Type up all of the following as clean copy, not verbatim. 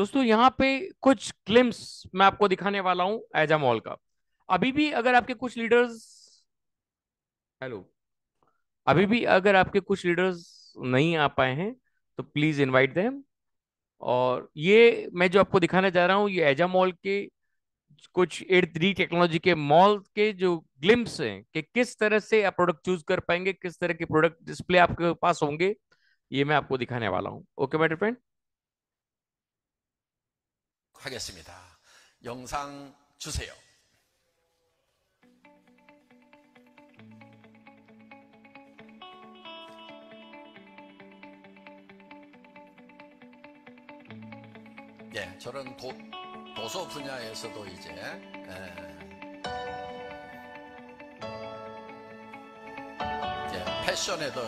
दोस्तों यहाँ पे कुछ ग्लिम्स मैं आपको दिखाने वाला हूँ एजामॉल का। अभी भी अगर आपके कुछ लीडर्स हेलो अभी भी अगर आपके कुछ लीडर्स नहीं आ पाए हैं तो प्लीज इनवाइट देम। और ये मैं जो आपको दिखाने जा रहा हूँ ये एजामॉल के कुछ 8D टेक्नोलॉजी के मॉल के जो ग्लिम्स हैं कि किस तरह से आप प्रोडक्ट चूज कर पाएंगे, किस तरह के प्रोडक्ट डिस्प्ले आपके पास होंगे, ये मैं आपको दिखाने वाला हूँ। Okay my friend. 하겠습니다. 영상 주세요. 예, 저런 도서 분야에서도 이제 패션에도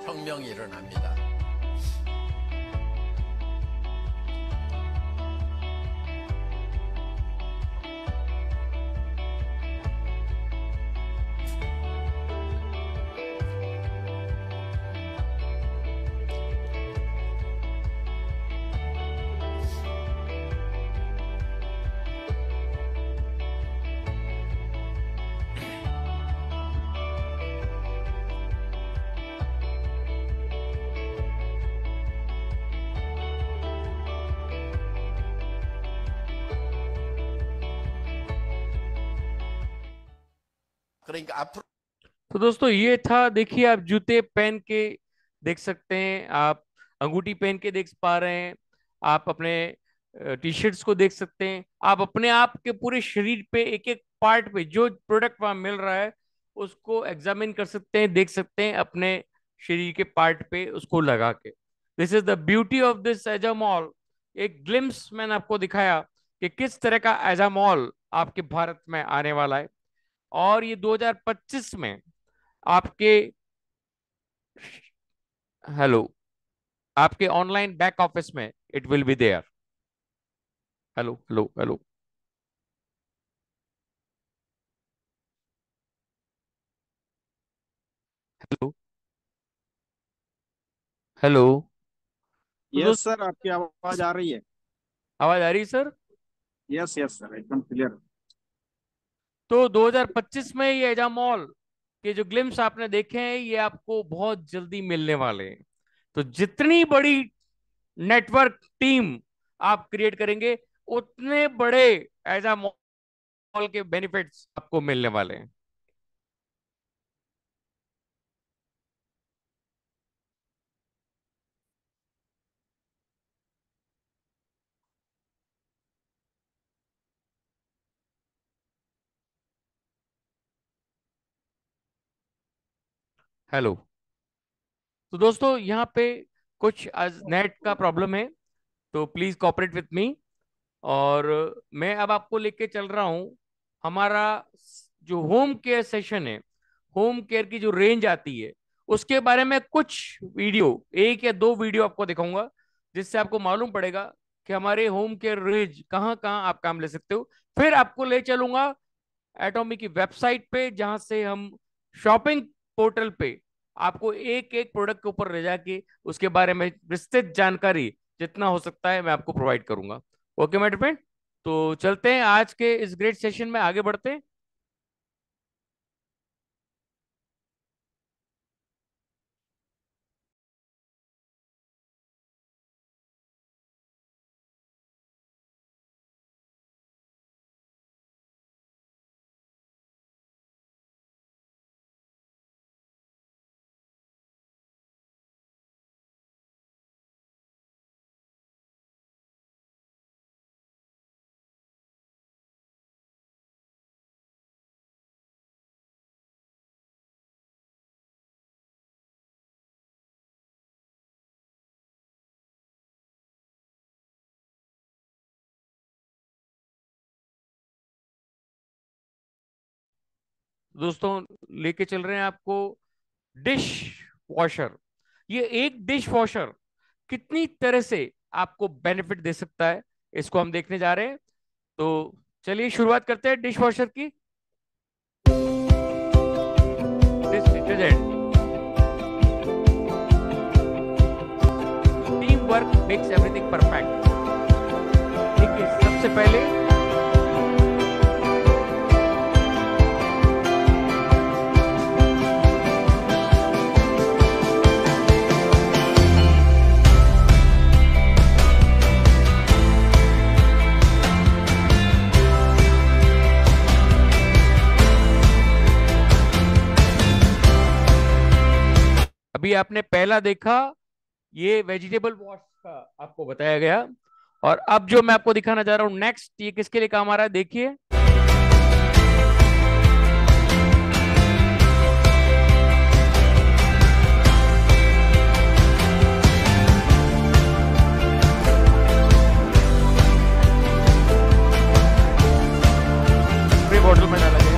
혁명이 일어납니다. 그러니까 앞으로 तो दोस्तों ये था, देखिए आप जूते पहन के देख सकते हैं, आप अंगूठी पहन के देख पा रहे हैं, आप अपने टी शर्ट्स को देख सकते हैं, आप अपने आप के पूरे शरीर पे एक एक पार्ट पे जो प्रोडक्ट वहां मिल रहा है उसको एग्जामिन कर सकते हैं, देख सकते हैं अपने शरीर के पार्ट पे उसको लगा के। This is the beauty of this example. एक ग्लिम्स मैंने आपको दिखाया कि किस तरह का एजामॉल आपके भारत में आने वाला है। और ये 2025 में आपके हेलो आपके ऑनलाइन बैक ऑफिस में it will be there. Hello hello hello hello hello. तो यस दोस्त सर, आपकी आवाज आ रही है। आवाज आ रही है सर? यस यस सर, एकदम क्लियर। तो 2025 में ये एजामॉल के जो ग्लिम्स आपने देखे हैं ये आपको बहुत जल्दी मिलने वाले हैं। तो जितनी बड़ी नेटवर्क टीम आप क्रिएट करेंगे उतने बड़े एजामॉल के बेनिफिट्स आपको मिलने वाले हैं। हेलो। तो दोस्तों यहाँ पे कुछ आज नेट का प्रॉब्लम है, तो प्लीज कोऑपरेट विथ मी। और मैं अब आपको लेके चल रहा हूँ हमारा जो होम केयर सेशन है, होम केयर की जो रेंज आती है उसके बारे में कुछ वीडियो, एक या दो वीडियो आपको दिखाऊंगा जिससे आपको मालूम पड़ेगा कि हमारे होम केयर रेंज कहाँ कहाँ आप काम ले सकते हो। फिर आपको ले चलूंगा एटॉमी की वेबसाइट पे जहां से हम शॉपिंग पोर्टल पे आपको एक एक प्रोडक्ट के ऊपर ले जाके उसके बारे में विस्तृत जानकारी जितना हो सकता है मैं आपको प्रोवाइड करूंगा। ओके मेरे फ्रेंड, तो चलते हैं आज के इस ग्रेट सेशन में आगे बढ़ते हैं। दोस्तों लेके चल रहे हैं आपको डिश वॉशर। ये एक डिश वॉशर कितनी तरह से आपको बेनिफिट दे सकता है इसको हम देखने जा रहे हैं। तो चलिए शुरुआत करते हैं डिश वॉशर की। Dish detergent, team work makes everything perfect. सबसे पहले अभी आपने पहला देखा, ये वेजिटेबल वॉश का आपको बताया गया। और अब जो मैं आपको दिखाना चाह रहा हूं नेक्स्ट, ये किसके लिए काम आ रहा है, देखिए। स्प्रे बॉटल में डाला गया।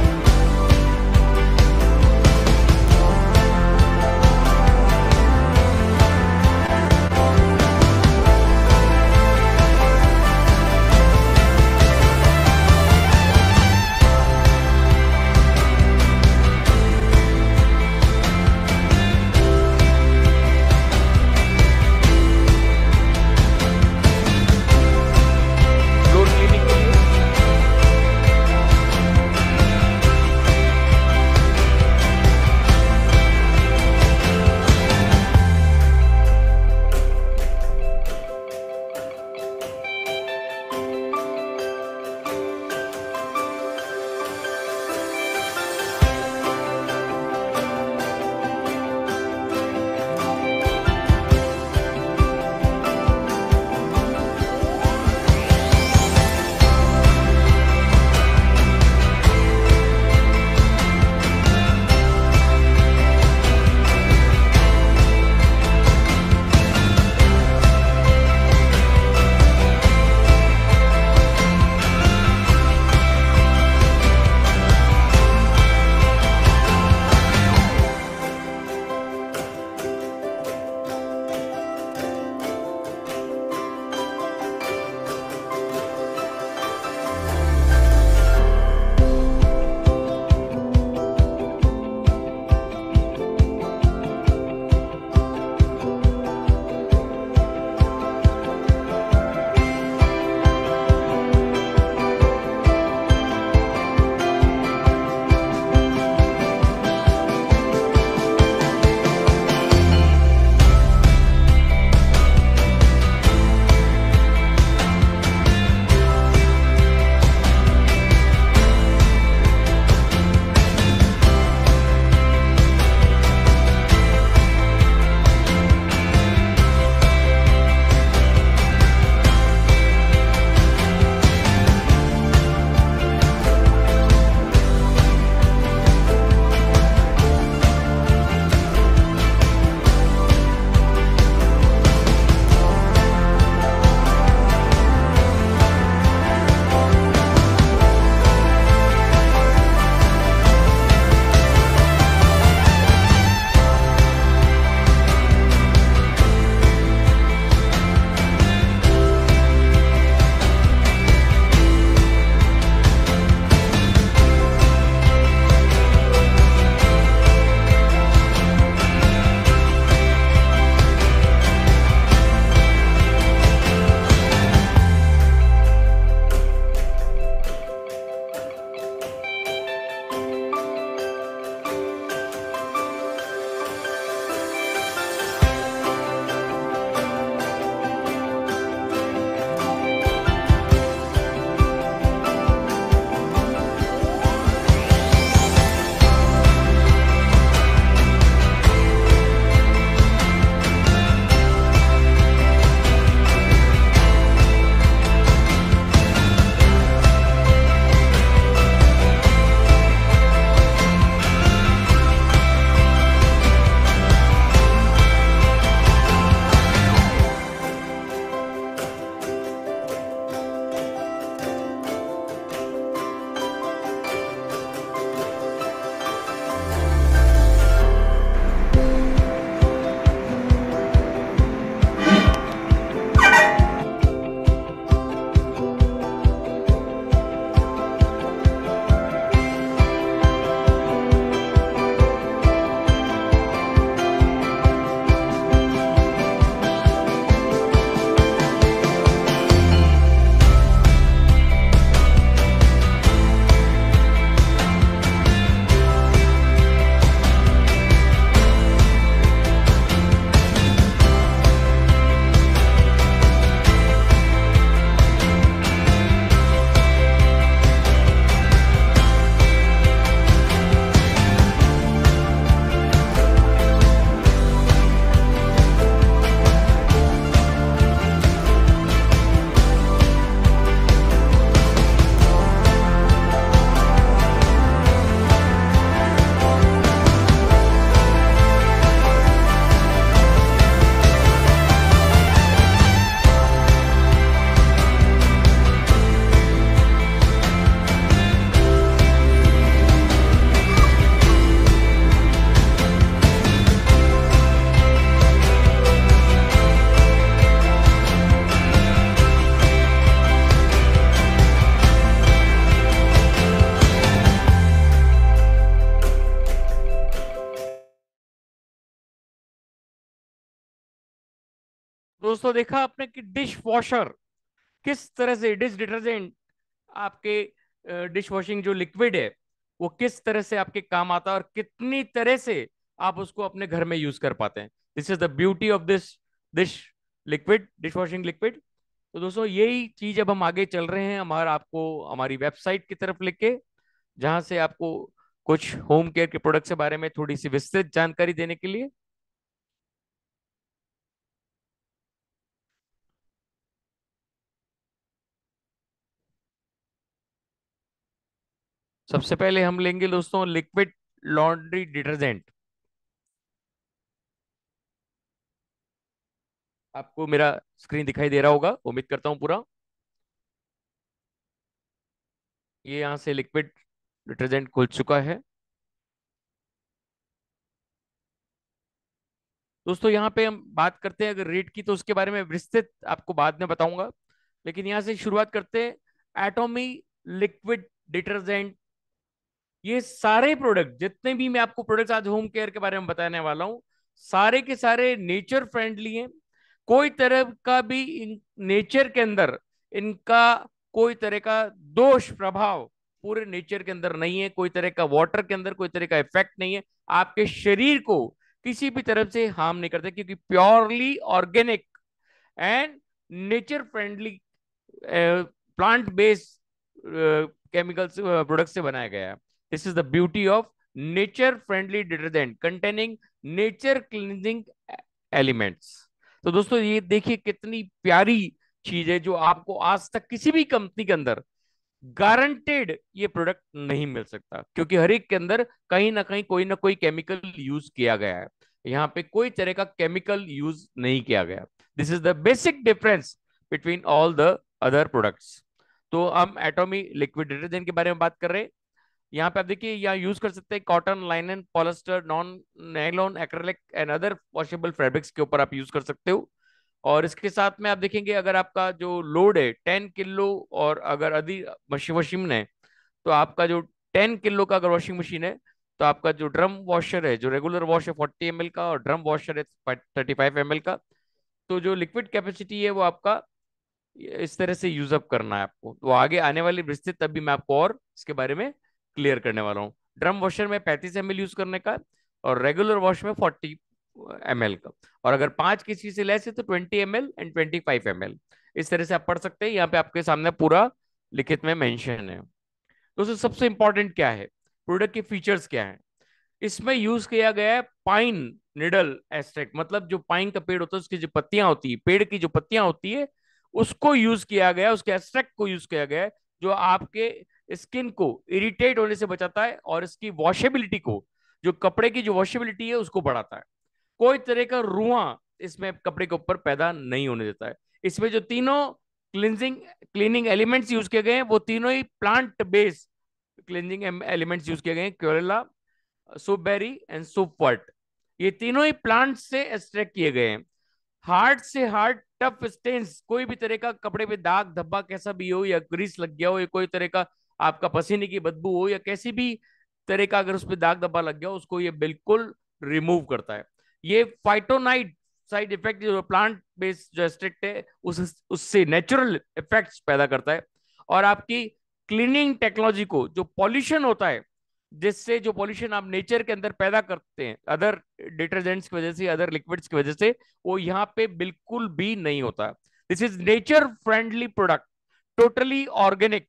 दोस्तों देखा आपने कि डिश वॉशर किस तरह से, डिश डिटर्जेंट आपके डिश वॉशिंग जो लिक्विड है वो किस तरह से आपके काम आता है और कितनी तरह से आप उसको अपने घर में यूज कर पाते हैं। This is the beauty of this dish liquid, dish washing liquid. तो दोस्तों यही चीज अब हम आगे चल रहे हैं हमारा आपको हमारी वेबसाइट की तरफ लेके, जहां से आपको कुछ होम केयर के प्रोडक्ट के बारे में थोड़ी सी विस्तृत जानकारी देने के लिए। सबसे पहले हम लेंगे दोस्तों लिक्विड लॉन्ड्री डिटर्जेंट। आपको मेरा स्क्रीन दिखाई दे रहा होगा, उम्मीद करता हूँ पूरा। ये यहाँ से लिक्विड डिटर्जेंट खुल चुका है। दोस्तों यहाँ पे हम बात करते हैं अगर रेट की, तो उसके बारे में विस्तृत आपको बाद में बताऊंगा, लेकिन यहाँ से शुरुआत करते हैं। एटॉमी लिक्विड डिटर्जेंट, ये सारे प्रोडक्ट जितने भी मैं आपको प्रोडक्ट्स आज होम केयर के बारे में बताने वाला हूँ, सारे के सारे नेचर फ्रेंडली हैं। कोई तरह का भी नेचर के अंदर इनका कोई तरह का दोष प्रभाव पूरे नेचर के अंदर नहीं है। कोई तरह का वाटर के अंदर कोई तरह का इफेक्ट नहीं है, आपके शरीर को किसी भी तरफ से हार्म नहीं करते, क्योंकि purely organic and nature friendly plant based chemicals product से बनाया गया है। This is the beauty of nature friendly detergent containing nature cleansing elements. तो दोस्तों ये देखिए कितनी प्यारी चीज है, जो आपको आज तक किसी भी कंपनी के अंदर गारंटेड ये प्रोडक्ट नहीं मिल सकता, क्योंकि हर एक के अंदर कहीं ना कहीं कोई ना कोई केमिकल यूज किया गया है। यहाँ पे कोई तरह का केमिकल यूज नहीं किया गया। This is the basic difference between all the other products. तो हम एटॉमी लिक्विड डिटर्जेंट के बारे में बात कर रहे हैं। यहाँ पे आप देखिए, यहाँ यूज कर सकते हैं cotton, लाइनन, polyester, non nylon, acrylic and other washable fabrics के ऊपर आप यूज कर सकते हो। और इसके साथ में आप देखेंगे अगर आपका जो लोड है 10 किलो, और अगर अधिक वॉशिंग मशीन है तो आपका जो 10 किलो का अगर वॉशिंग मशीन है तो आपका जो ड्रम वॉशर है, जो रेगुलर वॉश है 40 ml का, और ड्रम वॉशर है 35 ml का, तो जो लिक्विड कैपेसिटी है वो आपका इस तरह से यूज अप करना है आपको। तो आगे आने वाली विस्तृत तब भी मैं आपको और इसके बारे में क्लियर करने वाला हूँ। ड्रम वॉशर में 35 ml यूज करने का, और रेगुलर वॉश में 40 ml का, और अगर 5 किसी से लेस है तो 20 ml एंड 25 ml। इस तरह से आप पढ़ सकते हैं, यहाँ पे आपके सामने पूरा लिखित में मेंशन है। दोस्तों सबसे इंपॉर्टेंट क्या है, प्रोडक्ट के फीचर्स क्या है। इसमें यूज किया गया है पाइन निडल एस्ट्रेक्ट, मतलब जो पाइन का पेड़ होता है उसकी जो पत्तियां होती है, पेड़ की जो पत्तियां होती है उसको यूज किया गया है, उसके एस्ट्रेक्ट को यूज किया गया है, जो आपके स्किन को इरिटेट होने से बचाता है और इसकी वॉशेबिलिटी को, जो कपड़े की जो वॉशेबिलिटी है उसको बढ़ाता है। कोई तरह का रुआं इसमें कपड़े के ऊपर पैदा नहीं होने देता है। इसमें जो तीनों क्लिनजिंग क्लीनिंग एलिमेंट्स यूज किए गए हैं वो तीनों ही plant based cleansing elements use किए गए हैं। क्लोरेला, सुपबेरी एंड सुपवर्ट, ये तीनों ही प्लांट से एक्सट्रैक्ट किए गए हैं। हार्ड से हार्ड टफ स्टेन्स, कोई भी तरह का कपड़े पे दाग धब्बा कैसा भी हो, या ग्रीस लग गया हो, या कोई तरह का आपका पसीने की बदबू हो, या कैसी भी तरह का अगर उस पर दाग धब्बा लग गया हो, उसको ये बिल्कुल रिमूव करता है। ये फाइटोनाइट साइड इफेक्ट जो प्लांट बेस्ड जो एक्सट्रैक्ट है उससे नेचुरल इफेक्ट्स पैदा करता है। और आपकी क्लीनिंग टेक्नोलॉजी को, जो पॉल्यूशन होता है, जिससे जो पॉल्यूशन आप नेचर के अंदर पैदा करते हैं अदर डिटर्जेंट्स की वजह से, अदर लिक्विड्स की वजह से, वो यहाँ पे बिल्कुल भी नहीं होता। This is nature friendly product, totally organic.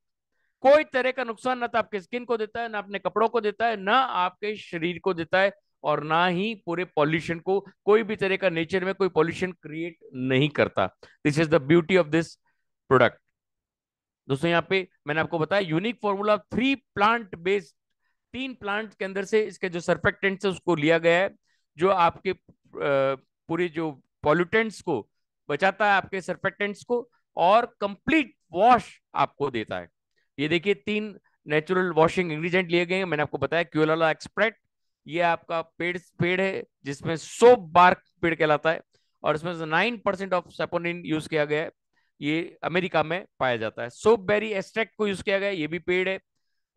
कोई तरह का नुकसान ना तो आपके स्किन को देता है, ना अपने कपड़ों को देता है, ना आपके शरीर को देता है, और ना ही पूरे पॉल्यूशन को, कोई भी तरह का नेचर में कोई पॉल्यूशन क्रिएट नहीं करता। This is the beauty of this product. दोस्तों यहाँ पे मैंने आपको बताया unique formula 3 plant based, 3 plant के अंदर से इसके जो सर्फेक्टेंट्स है उसको लिया गया है, जो आपके पूरे जो पॉल्यूटेंट्स को बचाता है, आपके सर्फेक्टेंट्स को, और कंप्लीट वॉश आपको देता है। ये देखिए 3 नेचुरल वॉशिंग इंग्रेडिएंट लिए गए हैं। मैंने आपको बताया क्यूलाला एक्सप्रेट, ये आपका पेड़ पेड़ है जिसमें सोप बार्क पेड़ कहलाता है, और इसमें 9% ऑफ सेपोनिन यूज किया गया है। ये अमेरिका में पाया जाता है। सोप बेरी एक्सट्रैक्ट को यूज किया गया है, ये भी पेड़ है,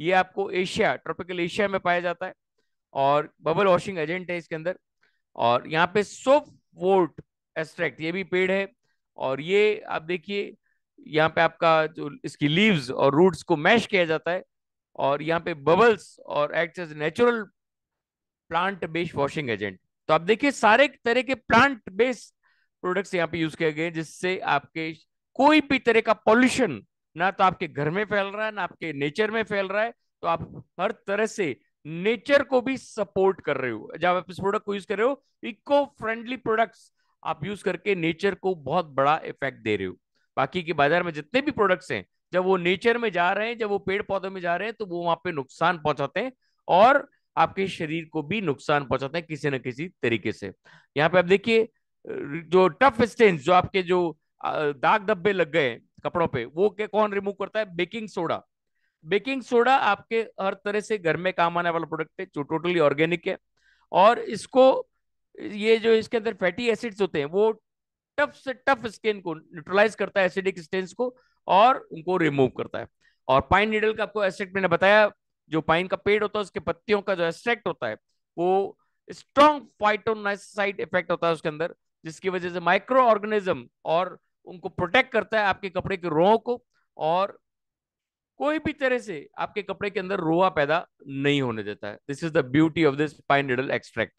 ये आपको एशिया, ट्रॉपिकल एशिया में पाया जाता है, और बबल वॉशिंग एजेंट है इसके अंदर। और यहाँ पे सोप वोट एक्सट्रैक्ट, ये भी पेड़ है, और ये आप देखिए यहाँ पे आपका जो इसकी लीव्स और रूट्स को मैश किया जाता है, और यहाँ पे बबल्स और act as natural plant based washing agent. तो आप देखिए सारे तरह के प्लांट बेस्ड प्रोडक्ट्स यहाँ पे यूज किए गए, जिससे आपके कोई भी तरह का पॉल्यूशन ना तो आपके घर में फैल रहा है ना आपके नेचर में फैल रहा है। तो आप हर तरह से नेचर को भी सपोर्ट कर रहे हो जब आप इस प्रोडक्ट को यूज कर रहे हो। इको फ्रेंडली प्रोडक्ट्स आप यूज करके नेचर को बहुत बड़ा इफेक्ट दे रहे हो। बाकी के बाजार में जितने भी प्रोडक्ट्स हैं, जब वो नेचर में जा रहे हैं, जब वो पेड़ पौधों में जा रहे हैं, तो वो वहां पे नुकसान पहुंचाते हैं और आपके शरीर को भी नुकसान पहुंचाते हैं किसी न किसी तरीके से। यहाँ पे आप देखिए जो टफ स्टेन्स, जो आपके जो दाग धब्बे लग गए हैं कपड़ों पे, वो के कौन रिमूव करता है? Baking soda. बेकिंग सोडा आपके हर तरह से घर में काम आने वाला प्रोडक्ट है जो टोटली ऑर्गेनिक है, और इसको ये जो इसके अंदर फैटी एसिड्स होते हैं वो टफ से टफ स्किन को न्यूट्रलाइज करता है, एसिडिक स्टेन्स को, और उनको रिमूव करता है। और पाइन नीडल का आपको एक्सट्रैक्ट मैंने बताया, जो पाइन का पेड़ होता है उसके पत्तियों का जो एक्सट्रैक्ट होता है वो स्ट्रॉन्ग फाइटोनाइसाइड इफेक्ट होता है उसके अंदर, जिसकी वजह से माइक्रो ऑर्गेनिज्म और उनको प्रोटेक्ट करता है आपके कपड़े के रोओं को, और कोई भी तरह से आपके कपड़े के अंदर रोआ पैदा नहीं होने देता है। This is the beauty of this pine needle extract.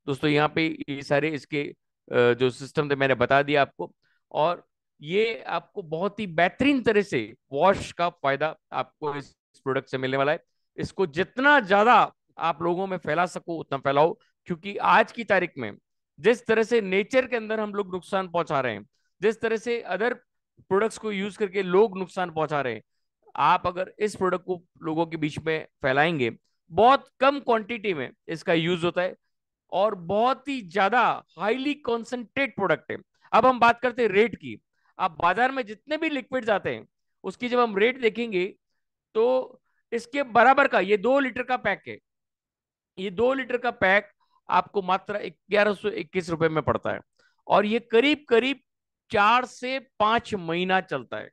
दोस्तों यहाँ पे ये सारे इसके जो सिस्टम थे मैंने बता दिया आपको, और ये आपको बहुत ही बेहतरीन तरह से वॉश का फायदा आपको इस प्रोडक्ट से मिलने वाला है। इसको जितना ज्यादा आप लोगों में फैला सको उतना फैलाओ, क्योंकि आज की तारीख में जिस तरह से नेचर के अंदर हम लोग नुकसान पहुंचा रहे हैं, जिस तरह से अदर प्रोडक्ट्स को यूज करके लोग नुकसान पहुंचा रहे हैं, आप अगर इस प्रोडक्ट को लोगों के बीच में फैलाएंगे, बहुत कम क्वांटिटी में इसका यूज होता है और बहुत ही ज्यादा हाईली कॉन्सेंट्रेट प्रोडक्ट है। अब हम बात करते हैं रेट की। आप बाजार में जितने भी लिक्विड्स आते हैं उसकी जब हम रेट देखेंगे तो इसके बराबर का ये 2 लीटर का पैक है। ये 2 लीटर का पैक आपको मात्र 1121 रुपए में पड़ता है, और ये करीब करीब 4 से 5 महीना चलता है।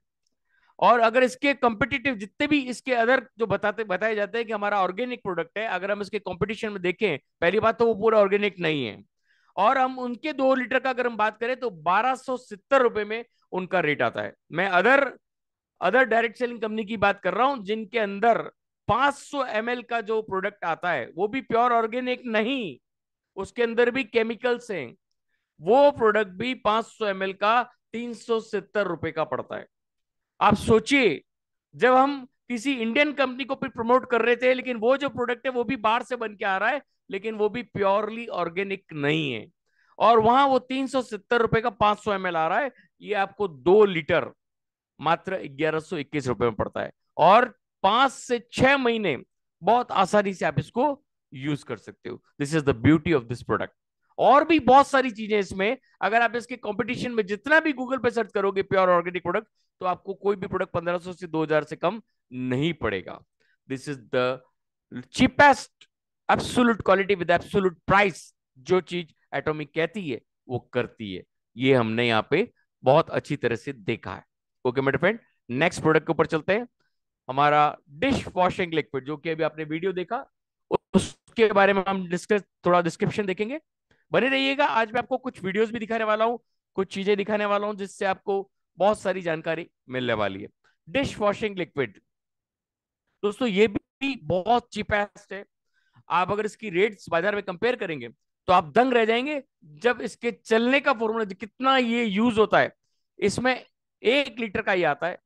और अगर इसके कॉम्पिटिटिव जितने भी इसके अदर जो बताए जाते हैं कि हमारा ऑर्गेनिक प्रोडक्ट है, अगर हम इसके कंपटीशन में देखें, पहली बात तो वो पूरा ऑर्गेनिक नहीं है, और हम उनके 2 लीटर का अगर हम बात करें तो 1270 रुपए में उनका रेट आता है। मैं other other direct selling company की बात कर रहा हूं जिनके अंदर 500 ml का जो प्रोडक्ट आता है वो भी प्योर ऑर्गेनिक नहीं, उसके अंदर भी केमिकल्स हैं। वो प्रोडक्ट भी 500 ml का 370 रुपए का पड़ता है। आप सोचिए, जब हम किसी इंडियन कंपनी को प्रमोट कर रहे थे, लेकिन वो जो प्रोडक्ट है वो भी बाहर से बन के आ रहा है, लेकिन वो भी प्योरली ऑर्गेनिक नहीं है, और वहां वो 370 रुपए का 500 ml आ रहा है। ये आपको 2 लीटर मात्र 1121 रुपए में पड़ता है, और 5 से 6 महीने बहुत आसानी से आप इसको यूज कर सकते हो। This is the beauty of this product. और भी बहुत सारी चीजें इसमें, अगर आप इसके कंपटीशन में जितना भी गूगल पे सर्च करोगे प्योर ऑर्गेनिक प्रोडक्ट, तो आपको कोई भी प्रोडक्ट 1500 से 2000 से कम नहीं पड़ेगा। This is the cheapest absolute quality with absolute price. जो चीज एटॉमिक कहती है वो करती है, ये हमने यहाँ पे बहुत अच्छी तरह से देखा है। ओके मेरे फ्रेंड, नेक्स्ट प्रोडक्ट के ऊपर चलते हैं। हमारा डिश वॉशिंग लिक्विड, जो कि अभी आपने वीडियो देखा, उसके बारे में हम थोड़ा डिस्क्रिप्शन देखेंगे। बने रहिएगा, आज मैं आपको कुछ वीडियोस भी दिखाने वाला हूँ, कुछ चीजें दिखाने वाला हूँ जिससे आपको बहुत सारी जानकारी मिलने वाली है। डिश वॉशिंग लिक्विड दोस्तों ये भी बहुत चीपेस्ट है। आप अगर इसकी रेट्स बाजार में कंपेयर करेंगे तो आप दंग रह जाएंगे जब इसके चलने का फॉर्मूला कितना ये यूज होता है। इसमें 1 लीटर का ही आता है,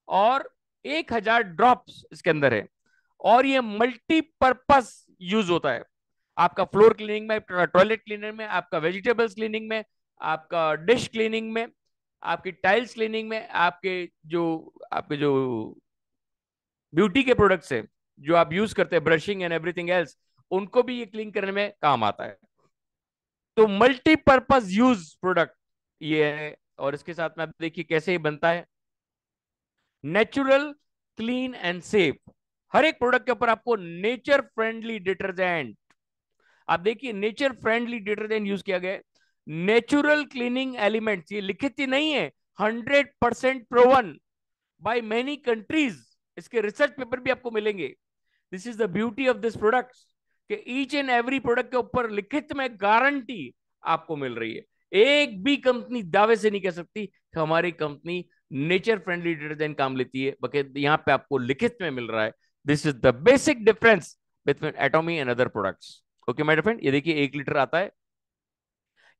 और 1000 ड्रॉप्स इसके अंदर है, और ये मल्टीपर्पज यूज होता है। आपका फ्लोर क्लीनिंग में, टॉयलेट क्लीनर में, आपका वेजिटेबल्स क्लीनिंग में, आपका डिश क्लीनिंग में, आपकी टाइल्स क्लीनिंग में, आपके जो ब्यूटी के प्रोडक्ट्स है जो आप यूज करते हैं, ब्रशिंग एंड एवरीथिंग एल्स, उनको भी ये क्लीन करने में काम आता है। तो मल्टीपर्पज यूज प्रोडक्ट ये है। और इसके साथ में आप देखिए कैसे ये बनता है। Natural, clean and safe. हर एक प्रोडक्ट के ऊपर आपको नेचर फ्रेंडली डिटर्जेंट, आप देखिए नेचर फ्रेंडली डिटर्जेंट यूज किया गया है। नेचुरल क्लीनिंग एलिमेंट्स, ये लिखित ही नहीं है, 100% प्रोवन बाय मेनी कंट्रीज। इसके रिसर्च पेपर भी आपको मिलेंगे। This is the beauty of this product कि ईच एंड एवरी प्रोडक्ट के ऊपर लिखित में गारंटी आपको मिल रही है। एक भी कंपनी दावे से नहीं कह सकती कि हमारी कंपनी नेचर फ्रेंडली डिटर्जेंट काम लेती है, बल्कि यहाँ पे आपको लिखित में मिल रहा है। This is the basic difference between एटॉमी and other products. Okay my friend, ये देखिए 1 लीटर आता है।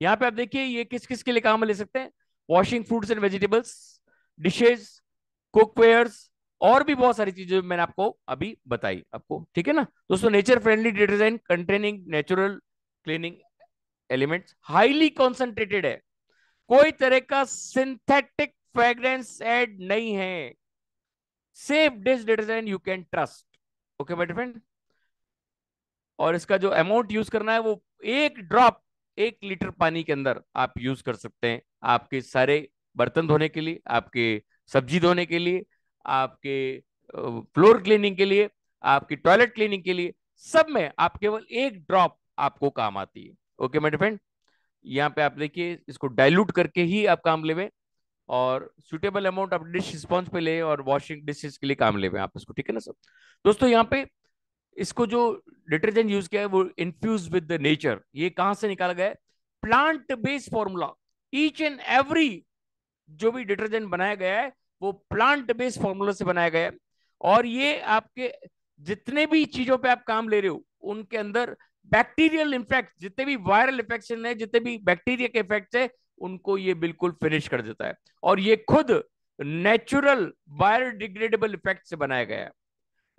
यहाँ पे आप देखिए ये किस किस के लिए काम में ले सकते हैं। Washing fruits and vegetables, dishes, cookwares, और भी बहुत सारी चीजें मैंने आपको अभी बताई आपको, ठीक है ना दोस्तों। Nature friendly detergent containing natural cleaning elements, highly concentrated है, कोई तरह का सिंथेटिक फ्रेग्रेंस ऐड नहीं है, safe dish detergent you can trust. Okay my friend, और इसका जो अमाउंट यूज करना है वो 1 ड्रॉप 1 लीटर पानी के अंदर आप यूज कर सकते हैं, आपके सारे बर्तन धोने के लिए, आपके सब्जी धोने के लिए, आपके फ्लोर क्लीनिंग के लिए, आपकी टॉयलेट क्लीनिंग के लिए, सब में आप केवल 1 ड्रॉप आपको काम आती है। ओके माय फ्रेंड, यहाँ पे आप देखिए इसको डाइल्यूट करके ही आप काम लेवे, और सुटेबल अमाउंट आप डिश स्पॉन्ज पे ले, और वॉशिंग डिशेस के लिए काम लेवे आप इसको, ठीक है ना सब दोस्तों। यहाँ पे इसको जो डिटर्जेंट यूज किया है वो इन्फ्यूज विद द नेचर, ये कहां से निकाला गया है, plant based formula. Each and every जो भी डिटर्जेंट बनाया गया है वो प्लांट बेस्ड फॉर्मूला से बनाया गया है, और ये आपके जितने भी चीजों पे आप काम ले रहे हो उनके अंदर बैक्टीरियल इफेक्ट, जितने भी वायरल इन्फेक्शन है, जितने भी बैक्टीरिया के इफेक्ट है, उनको ये बिल्कुल फिनिश कर देता है, और ये खुद नेचुरल बायोडिग्रेडेबल इफेक्ट से बनाया गया है।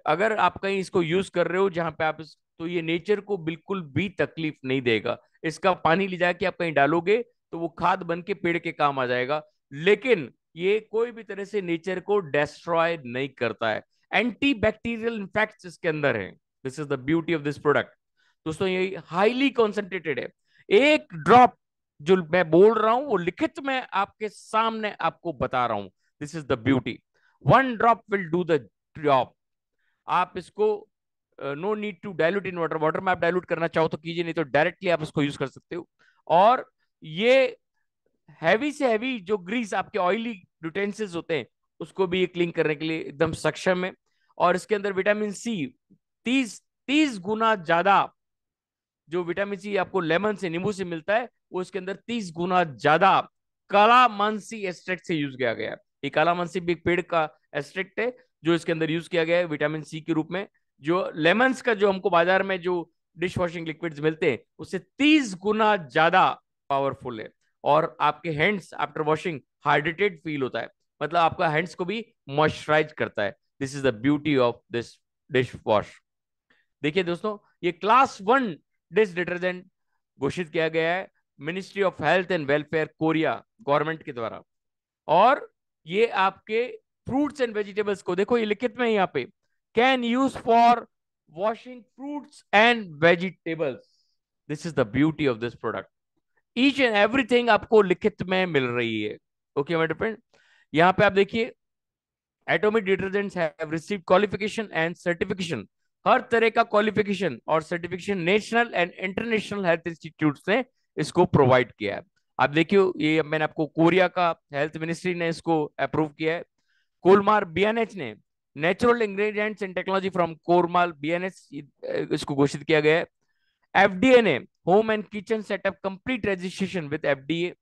अगर आप कहीं इसको यूज कर रहे हो जहां पे आप तो ये नेचर को बिल्कुल भी तकलीफ नहीं देगा। इसका पानी ले जाके आप कहीं डालोगे तो वो खाद बन के पेड़ के काम आ जाएगा, लेकिन ये कोई भी तरह से नेचर को डिस्ट्रॉय नहीं करता है। एंटी बैक्टीरियल इफेक्ट्स इसके अंदर है। This is the beauty of this product दोस्तों, ये हाईली कॉन्सेंट्रेटेड है। 1 ड्रॉप जो मैं बोल रहा हूं वो लिखित में आपके सामने आपको बता रहा हूं। This is the beauty, 1 drop will do the job. आप इसको no need to dilute in water, water में आप डाइल्यूट करना चाहो तो कीजिए, नहीं तो डायरेक्टली आप इसको यूज कर सकते हो। और ये हैवी से हैवी जो ग्रीस आपके ऑयली यूटेंसिल्स होते हैं उसको भी ये क्लीन करने के लिए एकदम सक्षम है। और इसके अंदर विटामिन सी 30 गुना ज्यादा, जो विटामिन सी आपको लेमन से, नींबू से मिलता है, वो इसके अंदर 30 गुना ज्यादा कालामानसी एक्सट्रैक्ट से यूज किया गया है। ये कालामानसी भी एक पेड़ का एक्सट्रैक्ट है जो इसके अंदर यूज किया गया है विटामिन सी के रूप में। जो लेमन्स का जो हमको बाजार में जो डिश वॉशिंग लिक्विड्स मिलते हैं उससे 30 गुना ज्यादा पावरफुल है, और आपके hands after washing hydrated feel होता है, मतलब आपका हैंड्स को भी मॉइस्चराइज करता है। This is the beauty of this dish wash. देखिए दोस्तों, ये क्लास 1 डिश डिटर्जेंट घोषित किया गया है ministry of health and welfare Korea government के द्वारा। और ये आपके फ्रूट्स एंड वेजिटेबल्स को, देखो ये लिखित में यहाँ पे, can use for washing fruits and vegetables. This is the beauty of this product, each and everything आपको लिखित में मिल रही है। ओके माय फ्रेंड, यहाँ पे आप देखिए atomic detergents have received qualification and certification, हर तरह का क्वालिफिकेशन और certification national and international health institute ने इसको प्रोवाइड किया है। आप देखिए ये मैंने आपको कोरिया का हेल्थ मिनिस्ट्री ने इसको अप्रूव किया है। कोलमार बीएनएच ने natural ingredients and technology from Kolmar BNH इसको घोषित किया गया है। एफडीए ने home and kitchen setup complete registration with FDA.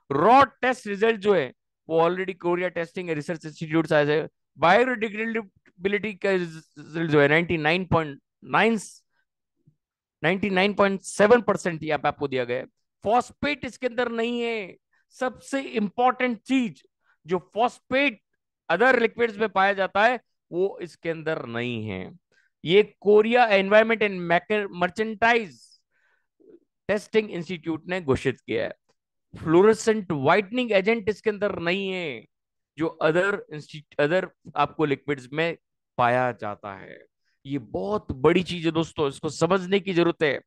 Raw test result जो है वो already Korea testing research institute से आए। बायोडिग्रेडेबिलिटी का रिजल्ट जो है 99.7% यहाँ पे आपको दिया गया है। फॉस्फेट इसके अंदर नहीं है, सबसे इंपॉर्टेंट चीज, जो फॉस्फेट अदर लिक्विड्स में पाया जाता है वो इसके अंदर नहीं है। ये Korea environment and merchandise testing institute ने घोषित किया है। फ्लोरेसेंट व्हाइटनिंग एजेंट इसके अंदर नहीं है, जो अदर आपको लिक्विड्स में पाया जाता है। ये बहुत बड़ी चीज है दोस्तों, इसको समझने की जरूरत है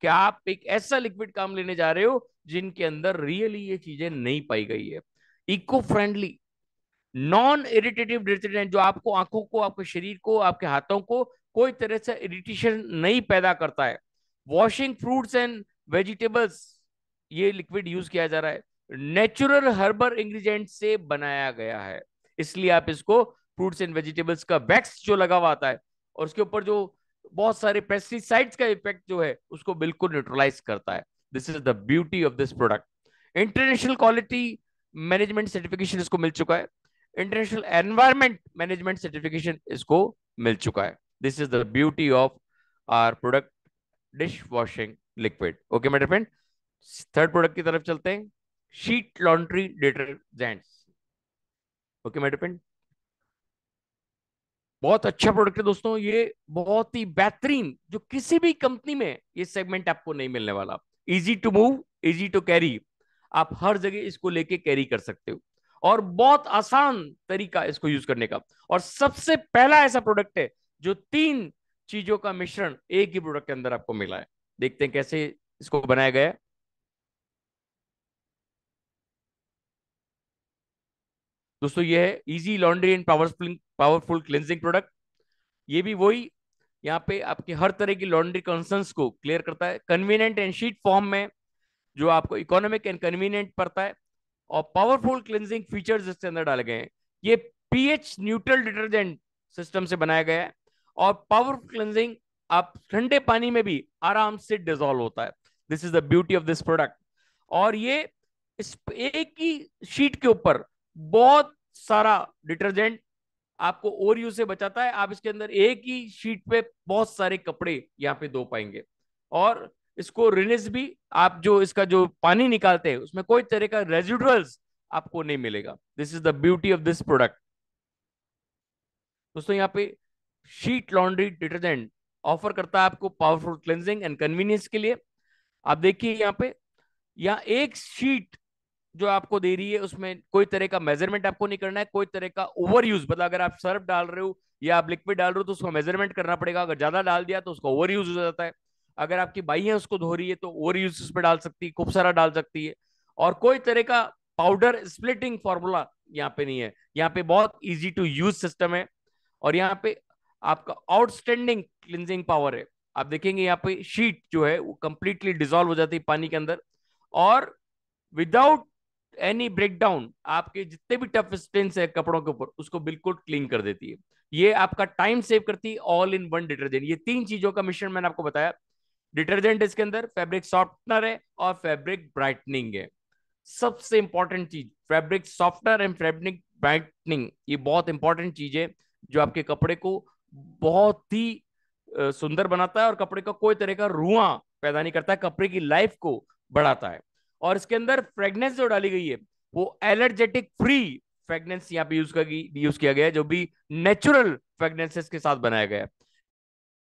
कि आप एक ऐसा लिक्विड काम लेने जा रहे हो जिनके अंदर रियली ये चीजें नहीं पाई गई है। Eco friendly non irritative detergent, जो आपको आंखों को, आपके शरीर को, आपके हाथों को कोई तरह से इरिटेशन नहीं पैदा करता है। वॉशिंग फ्रूट्स एंड वेजिटेबल्स, ये लिक्विड यूज किया जा रहा है, नेचुरल हर्बल इंग्रेडिएंट से बनाया गया है, इसलिए आप इसको फ्रूट्स एंड वेजिटेबल्स का वैक्स जो लगा हुआ आता है और उसके ऊपर जो बहुत सारे पेस्टिसाइड्स का इफेक्ट जो है उसको बिल्कुल न्यूट्रलाइज करता है। This is the beauty of this product. International quality management certification इसको मिल चुका है, इंटरनेशनल एनवायरमेंट मैनेजमेंट सर्टिफिकेशन इसको मिल चुका है। This is the beauty of our product dish washing liquid. Okay मेरे फ्रेंड, थर्ड प्रोडक्ट की तरफ चलते हैं, शीट लॉन्ड्री डिटर्जेंट्स। ओके मेरे फ्रेंड, बहुत अच्छा प्रोडक्ट है दोस्तों, ये बहुत ही बेहतरीन, जो किसी भी कंपनी में ये सेगमेंट आपको नहीं मिलने वाला। Easy to move, easy to carry, आप हर जगह इसको लेके कैरी कर सकते हो, और बहुत आसान तरीका इसको यूज करने का। और सबसे पहला ऐसा प्रोडक्ट है जो तीन चीजों का मिश्रण एक ही प्रोडक्ट के अंदर आपको मिला है। देखते हैं कैसे इसको बनाया गया है। दोस्तों ये है easy laundry and powerful cleansing product. ये भी वही, यहाँ पे आपके हर तरह की लॉन्ड्री कंसर्न्स को क्लियर करता है, कन्वीनियंट एंड शीट फॉर्म में, जो आपको इकोनॉमिक एंड कन्वीनियंट पड़ता है, और पावरफुल क्लिनजिंग फीचर्स इसके अंदर डाले गए हैं। ये पीएच न्यूट्रल डिटर्जेंट सिस्टम से बनाया गया है, और पावरफुल क्लिनजिंग आप ठंडे पानी में भी आराम से डिजोल्व होता है। This is the beauty of this product. और ये इस एक ही शीट के ऊपर बहुत सारा डिटर्जेंट आपको ओवर यूज से बचाता है। आप इसके अंदर एक ही शीट पे बहुत सारे कपड़े यहाँ पे धो पाएंगे, और इसको रिनिस भी, आप जो इसका जो पानी निकालते हैं उसमें कोई तरह का रेजिडुअल्स आपको नहीं मिलेगा। This is the beauty of this product. दोस्तों यहाँ पे शीट लॉन्ड्री डिटर्जेंट ऑफर करता है आपको पावरफुल क्लेंजिंग एंड कन्वीनियंस के लिए। आप देखिए यहाँ पे, यहाँ एक शीट जो आपको दे रही है उसमें कोई तरह का मेजरमेंट आपको नहीं करना है, कोई तरह का ओवर यूज, मतलब अगर आप सर्फ डाल रहे हो या आप लिक्विड डाल रहे हो तो उसको मेजरमेंट करना पड़ेगा, अगर ज्यादा डाल दिया तो उसका ओवर यूज हो जाता है। अगर आपकी बाई है उसको धो रही है तो ओवर यूज उस पर डाल सकती है, खूब सारा डाल सकती है। और कोई तरह का पाउडर स्प्लिटिंग फॉर्मूला यहाँ पे नहीं है, यहाँ पे बहुत इजी टू यूज सिस्टम है। और यहाँ पे आपका आउटस्टैंडिंग क्लिनजिंग पावर है। आप देखेंगे यहाँ पे शीट जो है वो कंप्लीटली डिजोल्व हो जाती है पानी के अंदर, और विदाउट एनी ब्रेकडाउन आपके जितने भी टफ स्टेन्स है कपड़ों के ऊपर उसको बिल्कुल क्लीन कर देती है। ये आपका टाइम सेव करती है, ऑल इन वन डिटर्जेंट। ये तीन चीजों का मिश्रण मैंने आपको बताया। डिटर्जेंट इसके अंदर फैब्रिक सॉफ्टनर है और फैब्रिक ब्राइटनिंग है। सबसे इंपॉर्टेंट चीज fabric softener and fabric brightening, ये बहुत इंपॉर्टेंट चीज है जो आपके कपड़े को बहुत ही सुंदर बनाता है, और कपड़े का कोई तरह का रुआं पैदा नहीं करता है, कपड़े की लाइफ को बढ़ाता है। और इसके अंदर फ्रेगनेंस जो डाली गई है वो एलर्जेटिक फ्री फ्रेगनेंस यहाँ पे यूज किया गया है, जो भी नेचुरल फ्रेगनेंसेस के साथ बनाया गया है।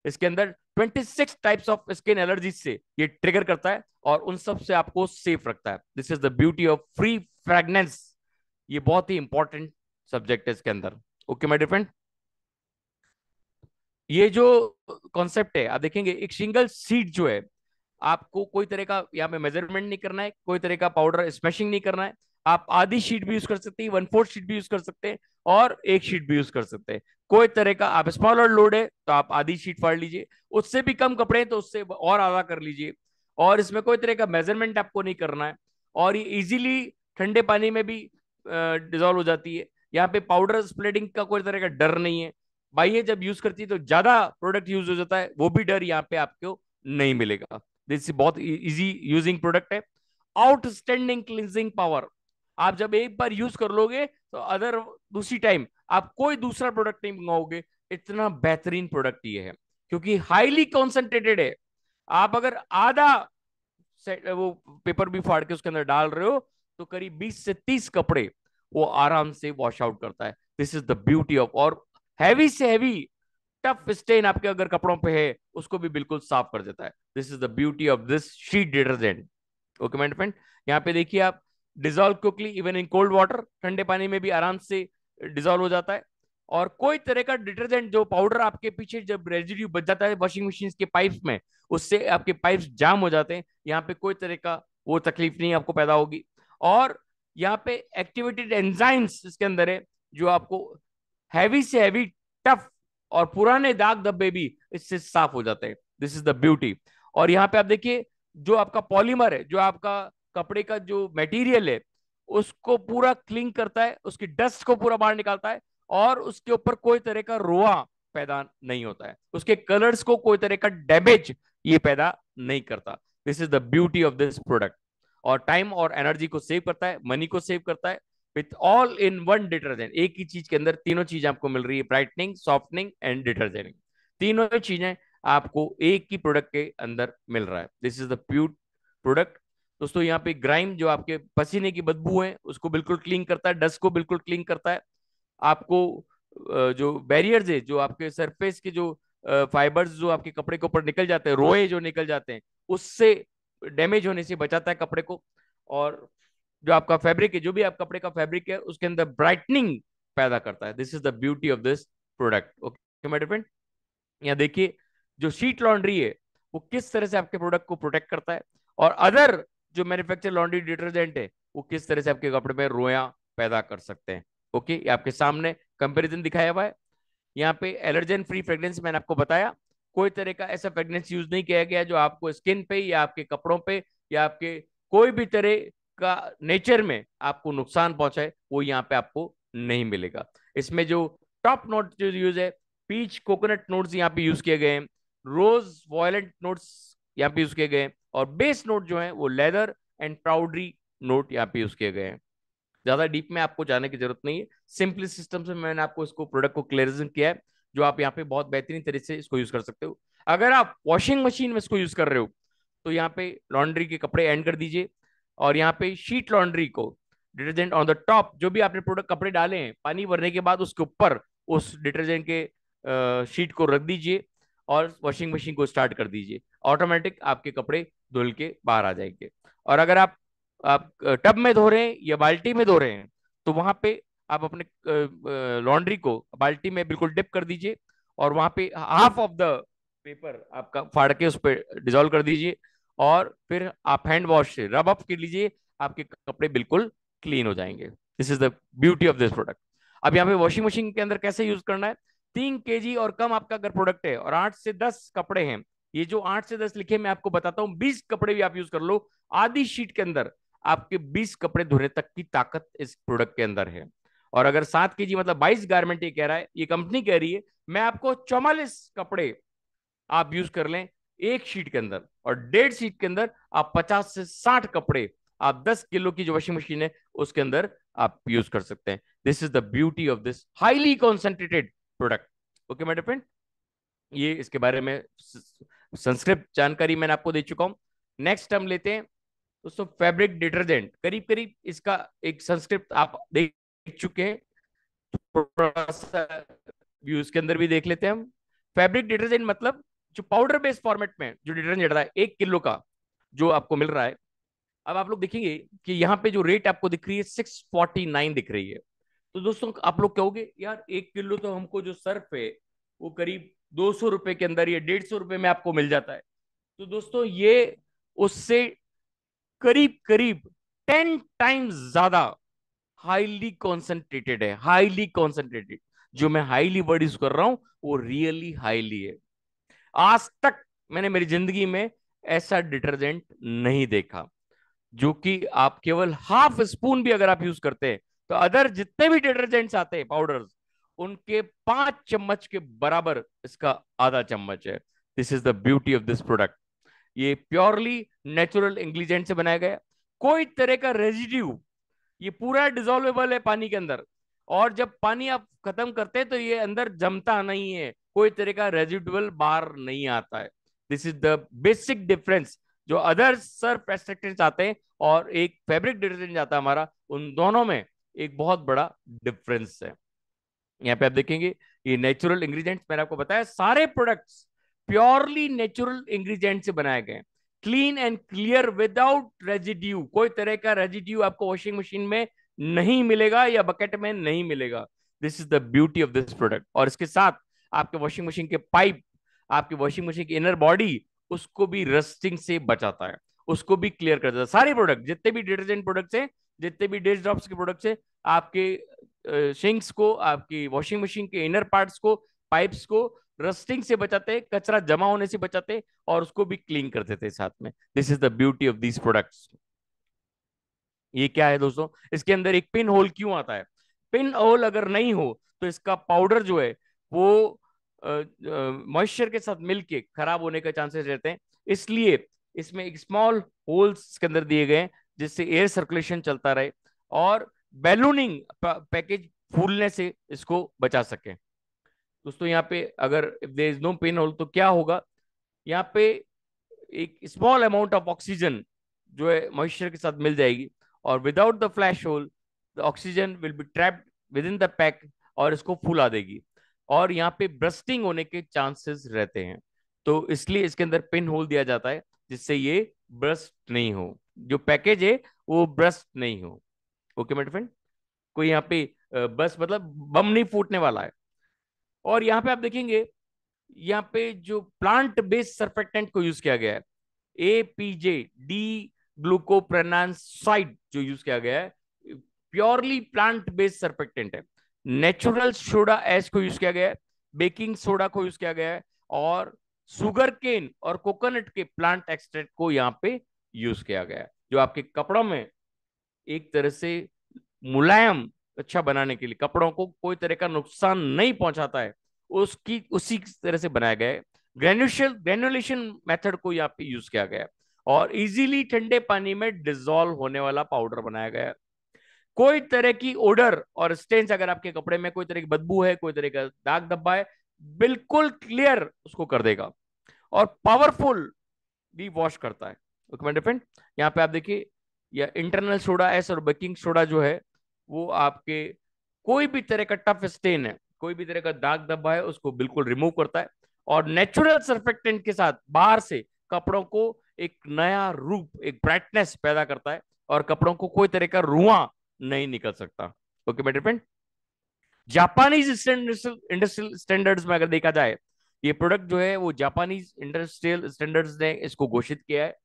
इसके अंदर 26 टाइप्स ऑफ स्किन एलर्जी से ये ट्रिगर करता है, और उन सब से आपको सेफ रखता है। This is the beauty of free fragrance. ये बहुत ही इंपॉर्टेंट सब्जेक्ट है इसके अंदर। ओके माय डियर फ्रेंड, ये जो कॉन्सेप्ट है आप देखेंगे, एक सिंगल सीट जो है, आपको कोई तरह का यहाँ पे मेजरमेंट नहीं करना है, कोई तरह का पाउडर स्मैशिंग नहीं करना है। आप आधी शीट भी यूज कर सकते हैं, 1/4 शीट भी यूज कर सकते हैं, और एक शीट भी यूज कर सकते हैं। कोई तरह का, आप स्मॉलर लोड है तो आप आधी शीट फाड़ लीजिए, उससे भी कम कपड़े हैं तो उससे और आधा कर लीजिए। और इसमें कोई तरह का मेजरमेंट आपको नहीं करना है, और ये इजीली ठंडे पानी में भी डिजोल्व हो जाती है। यहाँ पे पाउडर स्प्लिटिंग का कोई तरह का डर नहीं है। बाइये जब यूज करती है तो ज्यादा प्रोडक्ट यूज हो जाता है, वो भी डर यहाँ पे आपको नहीं मिलेगा। दिस बहुत इजी यूजिंग प्रोडक्ट है। आउटस्टैंडिंग क्लिनजिंग पावर, आप जब एक बार यूज कर लोगे तो अदर दूसरी टाइम आप कोई दूसरा प्रोडक्ट नहीं मंगाओगे, इतना बेहतरीन प्रोडक्ट ये है, क्योंकि हाईली कॉन्सेंट्रेटेड है। आप अगर आधा वो पेपर भी फाड़ के उसके अंदर डाल रहे हो तो करीब 20 से 30 कपड़े वो आराम से वॉश आउट करता है। This is the beauty of, और हैवी से हैवी टफ स्टेन आपके अगर कपड़ों पे है उसको भी बिल्कुल साफ कर देता है। This is the beauty of this sheet detergent. Okay my friend, यहाँ पे देखिए आप, dissolve quickly even in cold water, ठंडे पानी में भी आराम से डिजोल्व हो जाता है। और कोई तरह का डिटर्जेंट जो पाउडर आपके पीछे जब रेजिड्यू बच जाता है वॉशिंग मशीन के पाइप्स में, उससे आपके पाइप्स जाम हो जाते हैं, यहाँ पे कोई तरह का वो तकलीफ नहीं आपको पैदा होगी। और यहाँ पे एक्टिवेटेड एंजाइम्स इसके अंदर है जो आपको हैवी से हैवी टफ और पुराने दाग धब्बे भी इससे साफ हो जाते हैं। This is the beauty. और यहाँ पे आप देखिए, जो आपका पॉलीमर है, जो आपका कपड़े का जो मटेरियल है, उसको पूरा क्लीन करता है, उसकी डस्ट को पूरा बाहर निकालता है, और उसके ऊपर कोई तरह का रोआ पैदा नहीं होता है, उसके कलर्स को कोई तरह का डैमेज ये पैदा नहीं करता। This is the beauty of this product. और टाइम और एनर्जी को सेव करता है, मनी को सेव करता है, with all in one detergent. एक ही चीज के अंदर तीनों चीज आपको मिल रही है, ब्राइटनिंग, सॉफ्टनिंग एंड डिटर्जेंट। तीनों चीजें आपको एक ही प्रोडक्ट के अंदर मिल रहा है। This is the pure product. दोस्तों यहाँ पे ग्राइम, जो आपके पसीने की बदबू है, उसको बिल्कुल क्लीन करता है, डस्ट को बिल्कुल क्लीन करता है। आपको जो बैरियर्स है, जो आपके सरफेस के जो फाइबर्स जो आपके कपड़े के ऊपर निकल जाते हैं, रोए जो निकल जाते हैं, उससे डैमेज होने से बचाता है कपड़े को। और जो आपका फैब्रिक है, जो भी आप कपड़े का फैब्रिक है, उसके अंदर ब्राइटनिंग पैदा करता है। This is the beauty of this product. Okay my friend, यहाँ देखिए जो शीट लॉन्ड्री है वो किस तरह से आपके प्रोडक्ट को प्रोटेक्ट करता है, और अदर जो मैन्युफैक्चर लॉन्ड्री डिटर्जेंट है वो किस तरह से आपके कपड़े में रोया पैदा कर सकते हैं। ओके, ये आपके सामने कंपैरिजन दिखाया हुआ है। यहाँ पे एलर्जन फ्री फ्रेग्रेंस मैंने आपको बताया, कोई तरह का ऐसा फ्रेग्रेंस यूज नहीं किया गया जो आपको स्किन पे या आपके कपड़ों पे या आपके कोई भी तरह का नेचर में आपको नुकसान पहुंचाए, वो यहाँ पे आपको नहीं मिलेगा। इसमें जो टॉप नोट जो यूज है, पीच कोकोनट नोट्स यहाँ पे यूज किए गए हैं, रोज वॉयलेंट नोट्स यहाँ पे यूज किए गए हैं, और बेस नोट जो है वो लेदर एंड पाउडरी नोट यहाँ पे यूज किए गए हैं। ज्यादा डीप में आपको जाने की जरूरत नहीं है, सिंपली सिस्टम से मैंने आपको इसको प्रोडक्ट को क्लियरिजन किया है, जो आप यहाँ पे बहुत बेहतरीन तरीके से इसको यूज कर सकते हो। अगर आप वॉशिंग मशीन में इसको यूज कर रहे हो तो यहाँ पे लॉन्ड्री के कपड़े एंड कर दीजिए, और यहाँ पे शीट लॉन्ड्री को डिटर्जेंट ऑन द टॉप, जो भी आपने प्रोडक्ट कपड़े डाले हैं पानी भरने के बाद उसके ऊपर उस डिटर्जेंट के शीट को रख दीजिए और वॉशिंग मशीन को स्टार्ट कर दीजिए। ऑटोमेटिक आपके कपड़े धुल के बाहर आ जाएंगे। और अगर आप टब में धो रहे हैं या बाल्टी में धो रहे हैं तो वहां पे आप अपने लॉन्ड्री को बाल्टी में बिल्कुल डिप कर दीजिए, और वहां पे हाफ ऑफ द पेपर आपका फाड़ के उस पर डिजोल्व कर दीजिए, और फिर आप हैंड वॉश से रब अप कर लीजिए, आपके कपड़े बिल्कुल क्लीन हो जाएंगे। This is the beauty of this product. अब यहाँ पे वॉशिंग मशीन के अंदर कैसे यूज करना है, 3 kg और कम आपका अगर प्रोडक्ट है और 8 से 10 कपड़े हैं, ये जो 8 से 10 लिखे मैं आपको बताता हूँ, 20 कपड़े भी आप यूज कर लो, आधी शीट के अंदर आपके 20 कपड़े धोने तक की ताकत इस प्रोडक्ट के अंदर है। और अगर 7 kg मतलब 22 गारमेंट ये कह रहा है, ये कंपनी कह रही है, मैं आपको 44 कपड़े आप यूज कर लें एक शीट के अंदर, और 1.5 शीट के अंदर आप 50 से 60 कपड़े आप 10 किलो की जो वॉशिंग मशीन है उसके अंदर आप यूज कर सकते हैं। This is the beauty of this highly concentrated product. Okay my friend, ये इसके बारे में संस्कृत जानकारी मैंने आपको दे चुका हूं। नेक्स्ट हम लेते हैं दोस्तों फैब्रिक डिटर्जेंट। करीब करीब इसका एक संस्कृत आप देख चुके हैं, थोड़ा सा व्यूज के अंदर भी देख लेते हैं हम। फैब्रिक डिटर्जेंट मतलब जो पाउडर बेस्ड फॉर्मेट में जो डिटर्जेंट रहा है 1 किलो का जो आपको मिल रहा है। अब आप लोग देखेंगे कि यहाँ पे जो रेट आपको दिख रही है 649 दिख रही है। तो दोस्तों आप लोग कहोगे यार 1 किलो तो हमको जो सर्फ है वो करीब 200 रुपए के अंदर या 150 रुपए में आपको मिल जाता है। तो दोस्तों ये उससे करीब करीब 10 टाइम्स ज्यादा हाईली कॉन्सेंट्रेटेड है। हाईली कॉन्सेंट्रेटेड, जो मैं हाईली वर्ड यूज कर रहा हूं वो रियली हाईली है। आज तक मैंने मेरी जिंदगी में ऐसा डिटर्जेंट नहीं देखा, जो कि आप केवल हाफ स्पून भी अगर आप यूज करते हैं तो अदर जितने भी डिटर्जेंट्स आते हैं पाउडर्स, उनके 5 चम्मच के बराबर इसका आधा चम्मच है। This is the beauty of this product. ये प्योरली नेचुरल इंग्रेडिएंट से बनाया गया, कोई तरह का रेजिड्यू, ये पूरा डिजोल्वेबल है पानी के अंदर, और जब पानी आप खत्म करते हैं तो ये अंदर जमता नहीं है, कोई तरह का रेजिडुअल बाहर नहीं आता है। This is the basic difference. जो अदर सर्फ एक्सट्रैक्टेंट्स आते हैं और एक फैब्रिक डिटर्जेंट आता है हमारा, उन दोनों में एक बहुत बड़ा डिफरेंस है। यहाँ पे आप देखेंगे ये नेचुरल इंग्रेडिएंट्स मैंने आपको बताया, सारे प्रोडक्ट्स प्योरली नेचुरल इंग्रेडिएंट से बनाए गए, clean and clear without residue. कोई तरह का रेजिड्यू आपको वॉशिंग मशीन में नहीं मिलेगा या बकेट में नहीं मिलेगा। This is the beauty of this product. और इसके साथ आपके वॉशिंग मशीन के पाइप, आपकी वॉशिंग मशीन की इनर बॉडी, उसको भी रस्टिंग से बचाता है, उसको भी क्लियर कर देता है। सारे प्रोडक्ट जितने भी डिटर्जेंट प्रोडक्ट्स हैं, जितने भी डिश ड्रॉप्स के प्रोडक्ट्स हैं, आपके सिंक्स को, आपकी वॉशिंग मशीन के इनर पार्ट्स को, पाइप्स को रस्टिंग से बचाते हैं, कचरा जमा होने से बचाते हैं, और उसको भी क्लीन कर देते हैं साथ में। This is the beauty of these products. ये क्या है दोस्तों, इसके अंदर एक पिन होल क्यों आता है? पिन होल अगर नहीं हो तो इसका पाउडर जो है वो मॉइस्चर के साथ मिलके खराब होने के चांसेस रहते हैं, इसलिए इसमें एक स्मॉल होल्स के अंदर दिए गए हैं जिससे एयर सर्कुलेशन चलता रहे और बैलूनिंग पैकेज फूलने से इसको बचा सके। दोस्तों यहाँ पे अगर if there is no pinhole तो क्या होगा, यहाँ पे एक स्मॉल अमाउंट ऑफ ऑक्सीजन जो है मॉइस्चर के साथ मिल जाएगी, और without the flash hole the oxygen will be trapped within the pack और इसको फुला देगी, और यहाँ पे ब्रस्टिंग होने के चांसेस रहते हैं। तो इसलिए इसके अंदर पिन होल दिया जाता है जिससे ये ब्रस्ट नहीं हो, जो पैकेज है वो ब्रस्ट नहीं हो। ओके मेरे फ्रेंड, कोई यहाँ पे बस मतलब बम नहीं फूटने वाला है। और यहाँ पे आप देखेंगे, यहाँ पे जो प्लांट बेस्ड सर्फेक्टेंट को यूज किया गया है, एपीजे डी ग्लूकोप्रेनासाइड जो यूज किया गया है, प्योरली प्लांट बेस्ड सर्फेक्टेंट है। नेचुरल सोडा एश को यूज किया गया है, बेकिंग सोडा को यूज किया गया है, और सुगर केन और कोकोनट के प्लांट एक्सट्रैक्ट को यहाँ पे यूज किया गया है, जो आपके कपड़ों में एक तरह से मुलायम अच्छा बनाने के लिए, कपड़ों को कोई तरह का नुकसान नहीं पहुंचाता है, उसकी उसी तरह से बनाया गया है। ग्रेनुलेशन मेथड को यहाँ पे यूज किया गया है, और इजीली ठंडे पानी में डिसॉल्व होने वाला पाउडर बनाया गया है। कोई तरह की ओडर और स्टेन्स, अगर आपके कपड़े में कोई तरह की बदबू है, कोई तरह का दाग धब्बा है, बिल्कुल क्लियर उसको कर देगा, और पावरफुल भी वॉश करता है। ओके माय फ्रेंड, यहाँ पे आप देखिए, या इंटरनल सोडा एस और बेकिंग सोडा जो है वो आपके कोई भी तरह का टफ स्टेन है, कोई भी तरह का दाग धब्बा है, उसको बिल्कुल रिमूव करता है, और नेचुरल सर्फेक्टेंट के साथ बाहर से कपड़ों को एक नया रूप, एक ब्राइटनेस पैदा करता है, और कपड़ों को कोई तरह का रुआं नहीं निकल सकता। ओके मेरे फ्रेंड, जापानीज इंडस्ट्रियल स्टैंडर्ड्स में अगर देखा जाए, ये प्रोडक्ट जो है वो जापानीज इंडस्ट्रियल स्टैंडर्ड्स ने इसको घोषित किया है।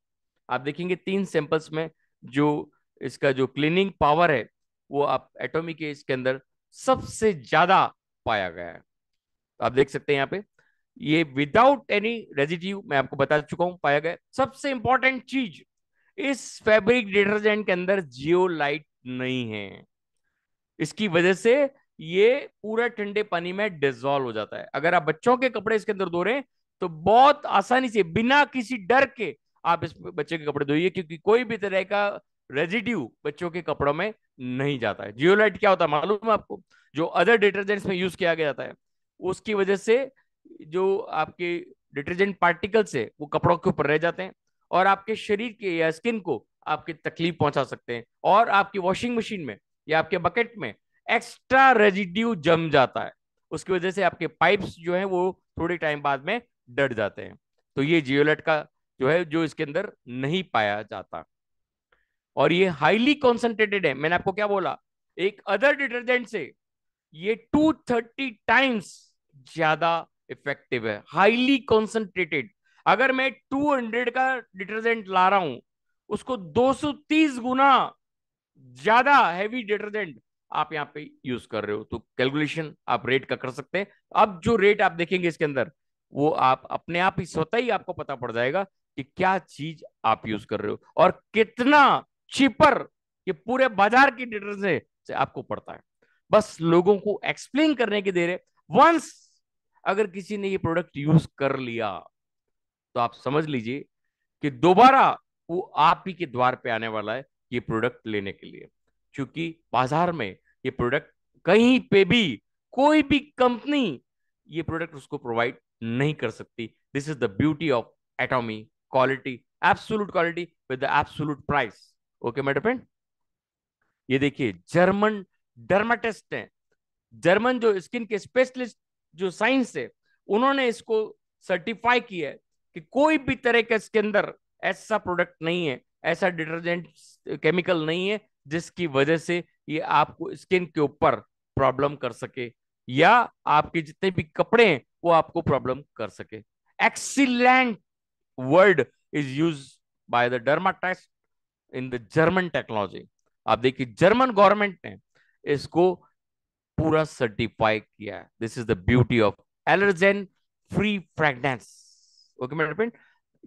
आप देखेंगे 3 सैंपल्स में जो इसका जो क्लीनिंग पावर है वो आप एटॉमिक के इसके अंदर सबसे ज्यादा पाया गया है। आप देख सकते हैं यहाँ पे, ये विदाउट एनी रेजिड्यू, मैं आपको बता चुका हूं, पाया गया। सबसे इंपॉर्टेंट चीज, इस फैब्रिक डिटर्जेंट के अंदर जियोलाइट नहीं है, इसकी वजह से ये पूरा ठंडे पानी में डिसॉल्व हो जाता है। अगर आप बच्चों के कपड़े इसके अंदर धो रहे हैं तो बहुत आसानी से बिना किसी डर के आप इस बच्चे के कपड़े धोइए, क्योंकि कोई भी तरह का रेजिड्यू बच्चों के कपड़ों में नहीं जाता है। जियोलाइट क्या होता है मालूम है आपको? जो अदर डिटर्जेंट्स में यूज किया गया जाता है, उसकी वजह से जो आपके डिटर्जेंट पार्टिकल्स है वो कपड़ों के ऊपर रह जाते हैं, और आपके शरीर के या स्किन को आपकी तकलीफ पहुंचा सकते हैं, और आपकी वॉशिंग मशीन में या आपके बकेट में एक्स्ट्रा रेजिड्यू जम जाता है। उसकी वजह से आपके पाइप्स जो है वो थोड़े टाइम बाद में डट जाते हैं। तो ये जियोलेट का जो है, जो इसके अंदर नहीं पाया जाता, और ये हाईली कॉन्सेंट्रेटेड है। मैंने आपको क्या बोला, एक अदर डिटर्जेंट से ये 230 टाइम्स ज्यादा इफेक्टिव है, हाईली कॉन्सेंट्रेटेड। अगर मैं 200 का डिटर्जेंट ला रहा हूं, उसको 230 गुना ज्यादा हैवी डिटर्जेंट आप यहाँ पे यूज कर रहे हो, तो कैलकुलेशन आप रेट का कर सकते हैं। अब जो रेट आप देखेंगे इसके अंदर, वो आप अपने आप ही स्वतः ही आपको पता पड़ जाएगा कि क्या चीज आप यूज कर रहे हो, और कितना चीपर ये पूरे बाजार की डिटर्जेंट से आपको पड़ता है। बस लोगों को एक्सप्लेन करने की देर है। वंस अगर किसी ने ये प्रोडक्ट यूज कर लिया तो आप समझ लीजिए कि दोबारा वो आप ही के द्वार पे आने वाला है ये प्रोडक्ट लेने के लिए, क्योंकि बाजार में ये प्रोडक्ट कहीं पे भी कोई भी कंपनी ये प्रोडक्ट उसको प्रोवाइड नहीं कर सकती। This is the beauty of एटॉमी, quality, absolute quality with the absolute price. Okay मेरे फ्रेंड, ये देखिए जर्मन डर्माटिस्ट है, जर्मन जो स्किन के स्पेशलिस्ट जो साइंस है, उन्होंने इसको सर्टिफाई किया है कि कोई भी तरह का इसके अंदर ऐसा प्रोडक्ट नहीं है, ऐसा डिटर्जेंट केमिकल नहीं है जिसकी वजह से ये आपको स्किन के ऊपर प्रॉब्लम कर सके, या आपके जितने भी कपड़े हैं वो आपको प्रॉब्लम कर सके। Excellent word is use by the dermatologist in the German technology. आप देखिए जर्मन गवर्नमेंट ने इसको पूरा सर्टिफाई किया है। This is the beauty of allergen free fragrance. Okay मेरे फ्रेंड,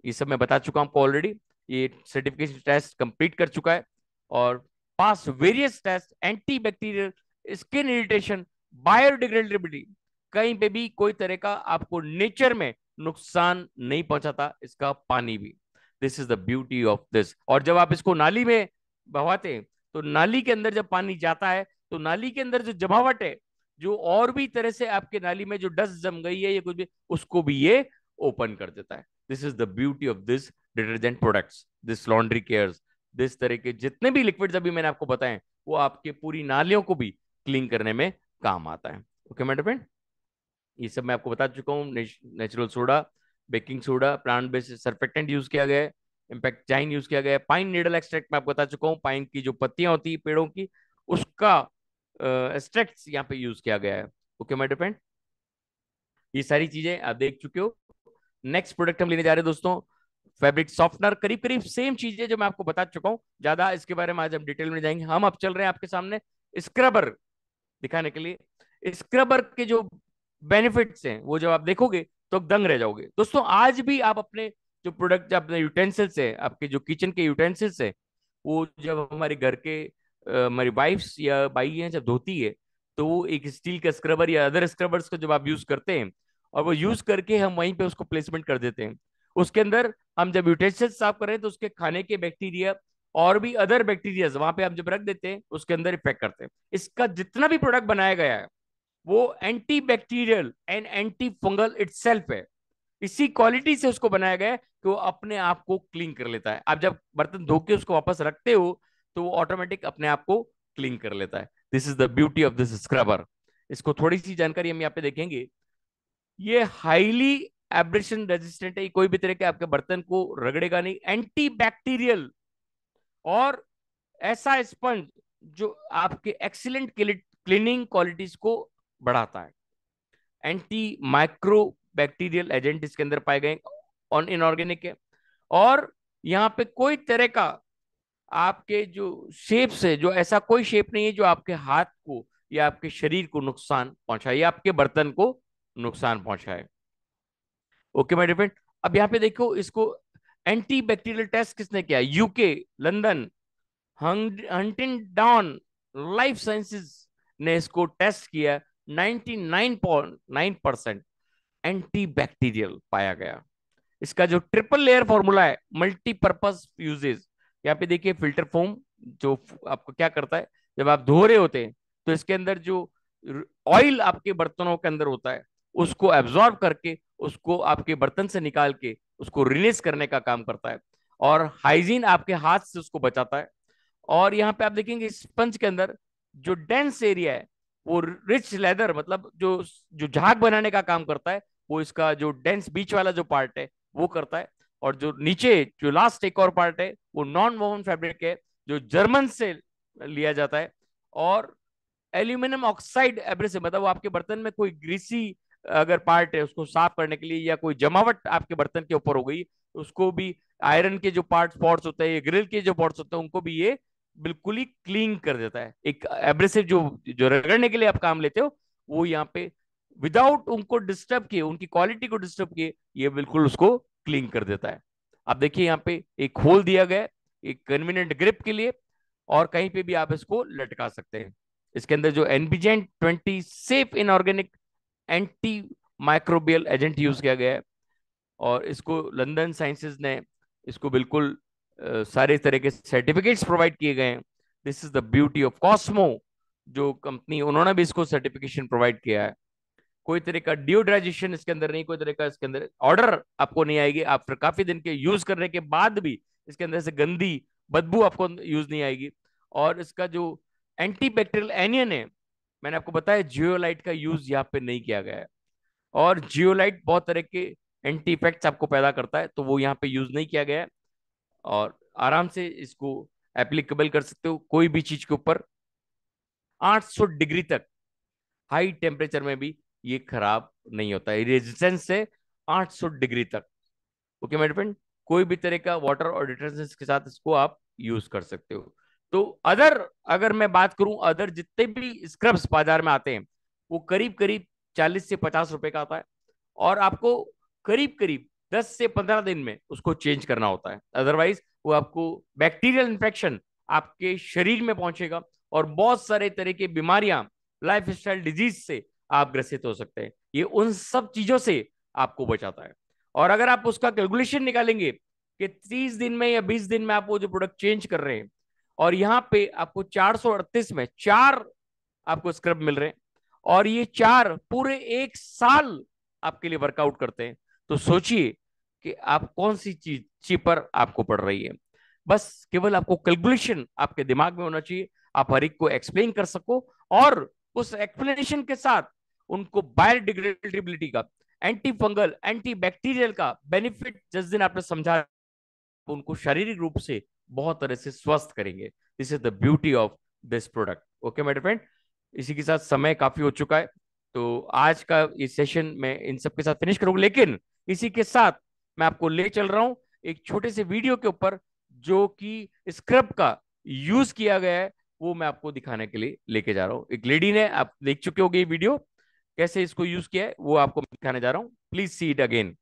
ये सब मैं बता चुका हूं आपको ऑलरेडी। ये सर्टिफिकेशन टेस्ट कंप्लीट कर चुका है, और pass various test, anti bacterial, skin irritation, biodegradability, कहीं पे भी कोई तरह का आपको नेचर में नुकसान नहीं पहुंचाता इसका पानी भी। This is the beauty of this. और जब आप इसको नाली में बहाते हैं, तो नाली के अंदर जब पानी जाता है तो नाली के अंदर जो जमावट है, जो और भी तरह से आपके नाली में जो डस्ट जम गई है या कुछ भी, उसको भी ये ओपन कर देता है। This is the beauty of this detergent products, this laundry cares. This तरह के जितने भी लिक्विड्स अभी मैंने आपको बताए, वो आपके पूरी नालियों को भी क्लीन करने में काम आता है। ओके मेरे फ्रेंड, ये सब मैं आपको बता चुका हूँ। Natural soda, baking soda, plant based surfactant use किया गया है, इम्पैक्टाइन यूज किया गया है, पाइन नीडल एक्सट्रैक्ट मैं आपको बता चुका हूँ, पाइन की जो पत्तियां होती है पेड़ों की, उसका एक्सट्रैक्ट यहाँ पे यूज किया गया है। ओके माय डियर फ्रेंड, ये सारी चीजें आप देख चुके हो। नेक्स्ट प्रोडक्ट हम लेने जा रहे हैं दोस्तों, फैब्रिक सॉफ्टनर। करीब करीब सेम चीजें जो मैं आपको बता चुका हूँ, ज्यादा इसके बारे में आज हम डिटेल में जाएंगे। हम अब चल रहे हैं आपके सामने स्क्रबर दिखाने के लिए। स्क्रबर के जो बेनिफिट्स हैं वो जब आप देखोगे तो दंग रह जाओगे दोस्तों। आज भी आप अपने जो प्रोडक्ट, अपने यूटेंसिल्स है, आपके जो किचन के यूटेंसिल्स है, वो जब हमारे घर के हमारी वाइफ्स या बाई हैं जब धोती है, तो वो एक स्टील का स्क्रबर या अदर स्क्रबर्स को जब आप यूज करते हैं, और वो यूज करके हम वहीं पे उसको प्लेसमेंट कर देते हैं, उसके अंदर हम जब यूटेंसिल्स साफ कर रहे हैं तो उसके खाने के बैक्टीरिया और भी अदर बैक्टीरिया वहां पे आप जब रख देते हैं उसके अंदर इफेक्ट करते हैं। इसका जितना भी प्रोडक्ट बनाया गया है वो anti bacterial and anti fungal itself है। इसी क्वालिटी से उसको बनाया गया है कि वो अपने आप को क्लीन कर लेता है। आप जब बर्तन धो के उसको वापस रखते हो तो वो ऑटोमेटिक अपने आप को क्लीन कर लेता है। This is the beauty of this scrubber. इसको थोड़ी सी जानकारी हम यहाँ पे देखेंगे। ये हाईली एब्रेशन रेजिस्टेंट है, कोई भी तरह के आपके बर्तन को रगड़ेगा नहीं, एंटी बैक्टीरियल, और ऐसा स्पंज जो आपके एक्सीलेंट क्लीनिंग क्वालिटीज को बढ़ाता है। एंटी माइक्रो बैक्टीरियल एजेंट इसके अंदर पाए गए, ऑन इनऑर्गेनिक है। और यहाँ पे कोई तरह का आपके जो शेप्स है, जो ऐसा कोई शेप नहीं है जो आपके हाथ को या आपके शरीर को नुकसान पहुंचाए या आपके बर्तन को नुकसान पहुंचाए। ओके माय डियर फ्रेंड, अब यहाँ पे देखो, इसको एंटी बैक्टीरियल टेस्ट किसने किया? UK, London, hunting down life sciences ने इसको टेस्ट किया। 99.9% एंटी बैक्टीरियल पाया गया। इसका जो ट्रिपल लेयर फॉर्मूला है, मल्टीपर्पज यूजेस, यहाँ पे देखिए फिल्टर फोम जो आपको क्या करता है, जब आप धो रहे होते हैं तो इसके अंदर जो ऑयल आपके बर्तनों के अंदर होता है उसको एब्जॉर्ब करके उसको आपके बर्तन से निकाल के उसको रिलीज करने का काम करता है, और हाइजीन आपके हाथ से उसको बचाता है। और यहाँ पे आप देखेंगे स्पंज के अंदर जो डेंस एरिया है वो रिच लेदर, मतलब जो जो झाग बनाने का काम करता है, वो इसका जो डेंस बीच वाला जो पार्ट है वो करता है। और जो नीचे जो लास्ट एक और पार्ट है वो नॉन वोवन फैब्रिक है, जो जर्मन से लिया जाता है। और एल्यूमिनियम ऑक्साइड एब्रेसिव, मतलब वो आपके बर्तन में कोई ग्रीसी अगर पार्ट है उसको साफ करने के लिए, या कोई जमावट आपके बर्तन के ऊपर हो गई, उसको भी आयरन के जो पार्ट पॉट्स होते हैं, ग्रिल के जो पॉट्स होते हैं, उनको भी ये बिल्कुल ही क्लीन कर देता है। एक एब्रेसिव जो जो रगड़ने के लिए आप काम लेते हो, वो यहाँ पे विदाउट उनको डिस्टर्ब किए, उनकी क्वालिटी को डिस्टर्ब किए, ये बिल्कुल उसको क्लीन कर देता है। आप देखिए यहाँ पे एक होल दिया गया है एक कन्वीनियंट ग्रिप के लिए, और कहीं पे भी आप इसको लटका सकते हैं। इसके अंदर जो एनबीजेंट 20 safe inorganic anti microbial agent use किया गया है, और इसको लंदन साइंसेज ने इसको बिल्कुल सारे तरह के सर्टिफिकेट्स प्रोवाइड किए गए हैं। This is the beauty of Cosmo, जो कंपनी, उन्होंने भी इसको सर्टिफिकेशन प्रोवाइड किया है। कोई तरह का डिओड्राइजेशन इसके अंदर नहीं, कोई तरह का इसके अंदर ऑर्डर आपको नहीं आएगी। आप फिर काफी दिन के यूज करने के बाद भी इसके अंदर से गंदी बदबू आपको यूज नहीं आएगी। और इसका जो एंटी बैक्टीरियल एनियन है, मैंने आपको बताया जियोलाइट का यूज यहाँ पे नहीं किया गया है। और जियोलाइट बहुत तरह के एंटी इफेक्ट्स आपको पैदा करता है, तो वो यहाँ पे यूज नहीं किया गया है। और आराम से इसको एप्लीकेबल कर सकते हो कोई भी चीज के ऊपर। 800 डिग्री तक हाई टेम्परेचर में भी ये खराब नहीं होता है, रेजिस्टेंस से 800 डिग्री तक। ओके मेरे फ्रेंड, कोई भी तरह का वाटर और डिटर्जेंट के साथ इसको आप यूज कर सकते हो। तो अदर, अगर मैं बात करूं, अदर जितने भी स्क्रब्स बाजार में आते हैं वो करीब करीब 40 से 50 रुपए का आता है, और आपको करीब करीब 10 से 15 दिन में उसको चेंज करना होता है। अदरवाइज वो आपको बैक्टीरियल इन्फेक्शन आपके शरीर में पहुंचेगा, और बहुत सारे तरह की बीमारियां, लाइफ स्टाइल डिजीज से आप ग्रसित हो सकते हैं। ये उन सब चीजों से आपको बचाता है। और अगर आप उसका कैलकुलेशन निकालेंगे कि 30 दिन में या 20 दिन में आप वो जो प्रोडक्ट चेंज कर रहे हैं, और यहाँ पे आपको 438 में 4 आपको स्क्रब मिल रहे हैं, और ये 4 पूरे 1 साल आपके लिए वर्कआउट करते हैं। तो सोचिए कि आप कौन सी चीज चीपर आपको पड़ रही है। बस केवल आपको कैलकुलेशन आपके दिमाग में होना चाहिए, आप हर एक को एक्सप्लेन कर सको, और उस एक्सप्लेनेशन के साथ उनको बायोडिग्रेडेबिलिटी का, एंटी फंगल, एंटी बैक्टीरियल का बेनिफिट जिस दिन आपने समझा, उनको शारीरिक रूप से बहुत तरह से स्वस्थ करेंगे। This is the beauty of this product. Okay my friend, इसी के साथ समय काफी हो चुका है, तो आज का ये सेशन मैं इन सब के साथ फिनिश करूंगा, लेकिन इसी के साथ मैं आपको ले चल रहा हूं एक छोटे से वीडियो के ऊपर, जो कि स्क्रब का यूज किया गया है, वो मैं आपको दिखाने के लिए लेके जा रहा हूँ। एक लेडी ने, आप देख चुके होंगे ये वीडियो, कैसे इसको यूज किया है वो आपको मैं दिखाने जा रहा हूँ। Please see it again.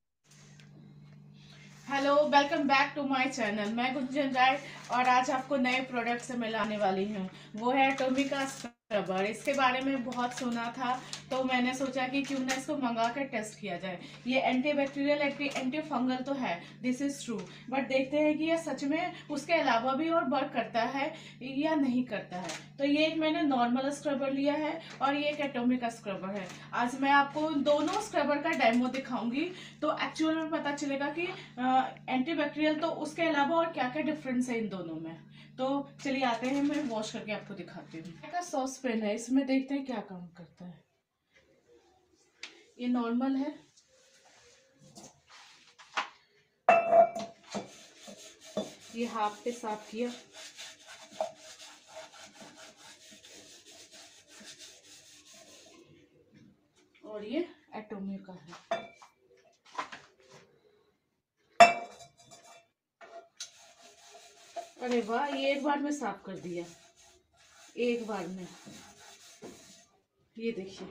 Hello, welcome back to my channel. मैं गुंजन राय और आज आपको नए प्रोडक्ट से मिलाने वाली हूँ। वो है एटोमिका स्क्रबर। इसके बारे में बहुत सुना था, तो मैंने सोचा कि क्यों ना इसको मंगा कर टेस्ट किया जाए। ये एंटी बैक्टीरियल, एंटी फंगल तो है, दिस इज ट्रू, बट देखते हैं कि ये सच में उसके अलावा भी और वर्क करता है या नहीं करता है। तो ये एक मैंने नॉर्मल स्क्रबर लिया है और ये एक एटोमिका स्क्रबर है। आज मैं आपको दोनों स्क्रबर का डेमो दिखाऊंगी, तो एक्चुअल में पता चलेगा कि एंटीबैक्टीरियल तो उसके अलावा और क्या क्या डिफरेंस है इन दोनों में। तो चलिए आते हैं, मैं वॉश करके आपको दिखाती हूँ। का सॉस पेन है, इसमें देखते हैं क्या काम करता है। ये नॉर्मल है, ये हाफ पे साफ किया, और ये एटोमिका है। अरे वाह, ये एक बार में साफ कर दिया, एक बार में। ये देखिए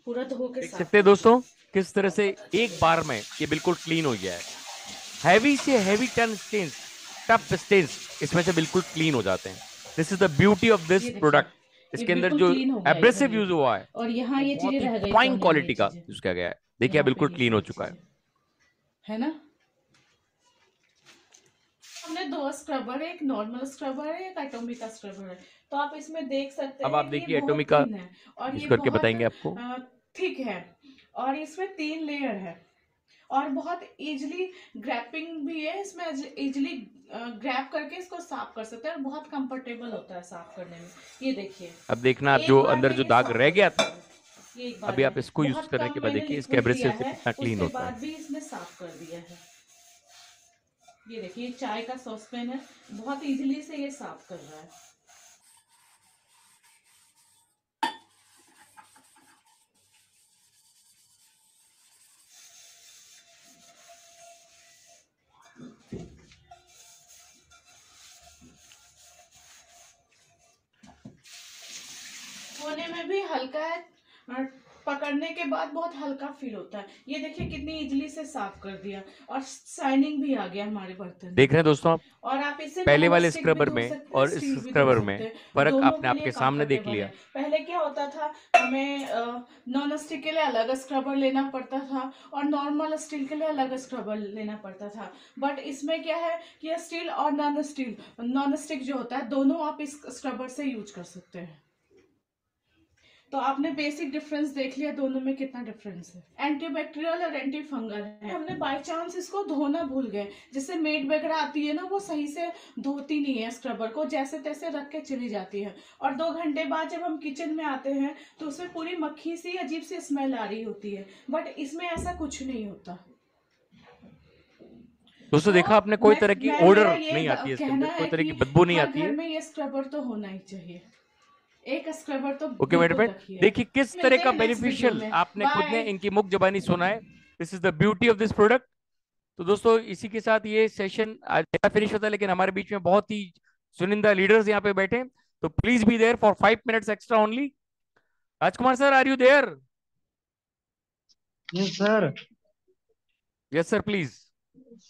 पूरा धो के देख साफ सकते हैं दोस्तों किस तरह से एक बार में ये बिल्कुल क्लीन हो गया है। हैवी से heavy ton stains, tough stains इसमें से बिल्कुल क्लीन हो जाते हैं। This is the beauty of this product. ये इसके अंदर बिल्कुल जो क्लीन हो गया इधर एब्रेसिव ये। यूज हुआ है और यहाँ वो ये चीजें बहुत ही रह गई, फाइन कोने में ये क्वालिटी का चीजें, यूज किया गया है। देखिए यहाँ पे बिल्कुल ये क्लीन हो सारी चुका है। चीजें है ना। हमने दो स्क्रबर है, एक नॉर्मल स्क्रबर है, एक एटोमिका स्क्रबर है। तो आप इसमें देख सकते अब आप हैं कि ये देखिए बहुत एटोमिका थिन है और यूज ये करके बहुत बताएंगे आपको। थिक है, और इसमें 3 लेयर है, और बहुत इजीली ग्रैपिंग भी है इसमें। इजीली ग्रैप करके इसको साफ कर सकते हैं और बहुत कंफर्टेबल होता है साफ करने में। ये देखिए अब देखना, आप एक जो बार अंदर में जो ये दाग साफ रह हो गया जाता था, है, ये एक बार अभी आप में। इसको यूज बहुत करने कम के बाद मैंने देखिए इसके लिक्विड दिया एब्रेसिव से है, कितना क्लीन उसके होता है। बाद भी इसने साफ कर दिया है। ये देखिए चाय का सॉसपेन है, बहुत इजीली से ये साफ कर रहा है। धोने में भी हल्का है और पकड़ने के बाद बहुत हल्का फील होता है। ये देखिए कितनी इजीली से साफ कर दिया, और शाइनिंग भी आ गया हमारे बर्तन में। देख रहे हैं दोस्तों आप, और आप इसे पहले नॉन वाले स्टिक भी स्क्रबर धो में सकते हैं, और इस स्टील भी धो स्क्रबर में सकते हैं, फर्क दोनों आपने के लिए आपके सामने देख कंफर्टेबल लिया। है। पहले क्या होता था, हमें नॉन स्टिक के लिए अलग स्क्रबर लेना पड़ता था और नॉर्मल स्टील के लिए अलग स्क्रबर लेना पड़ता था। बट इसमें क्या है कि स्टील और नॉन स्टिक जो होता है, दोनों आप इस स्क्रबर से यूज कर सकते हैं। तो आपने बेसिक डिफरेंस देख लिया, दोनों में कितना डिफरेंस है। एंटीबैक्टीरियल और एंटी फंगल है। हमने बाय चांस इसको धोना भूल गए, जिससे मेड वगैरह आती है ना, वो सही से धोती नहीं है स्क्रबर को, जैसे तैसे रख के चली जाती है, और 2 घंटे बाद जब हम किचन में आते हैं तो उसमें पूरी मक्खी सी अजीब सी स्मेल आ रही होती है। बट इसमें ऐसा कुछ नहीं होता। दोस्तों तो देखा आपने, कोई तरह की ओडर मेरा ये नहीं आती है इसके कहना अंदर, कोई है तरह की कि बदबू नहीं हर आती घर है। में ये स्क्रबर तो होना ही चाहिए, एक स्क्रबर तो ओके मेरे बिल्कुल फ्रेंड, रखिए। देखिए किस तरह मिलते का हैं नेक्स्ट वीडियो बेनिफिशियल, में, आपने खुद ने बाय। इनकी मुख जबानी सुना है। This is the beauty of this product. तो दोस्तों इसी के साथ ये सेशन आज मेरा फिनिश होता है, लेकिन हमारे बीच में बहुत ही चुनिंदा लीडर्स यहाँ पे बैठे हैं, तो please be there for 5 minutes extra only. Rajkumar sir, are you there? Yes, sir. Yes sir, please.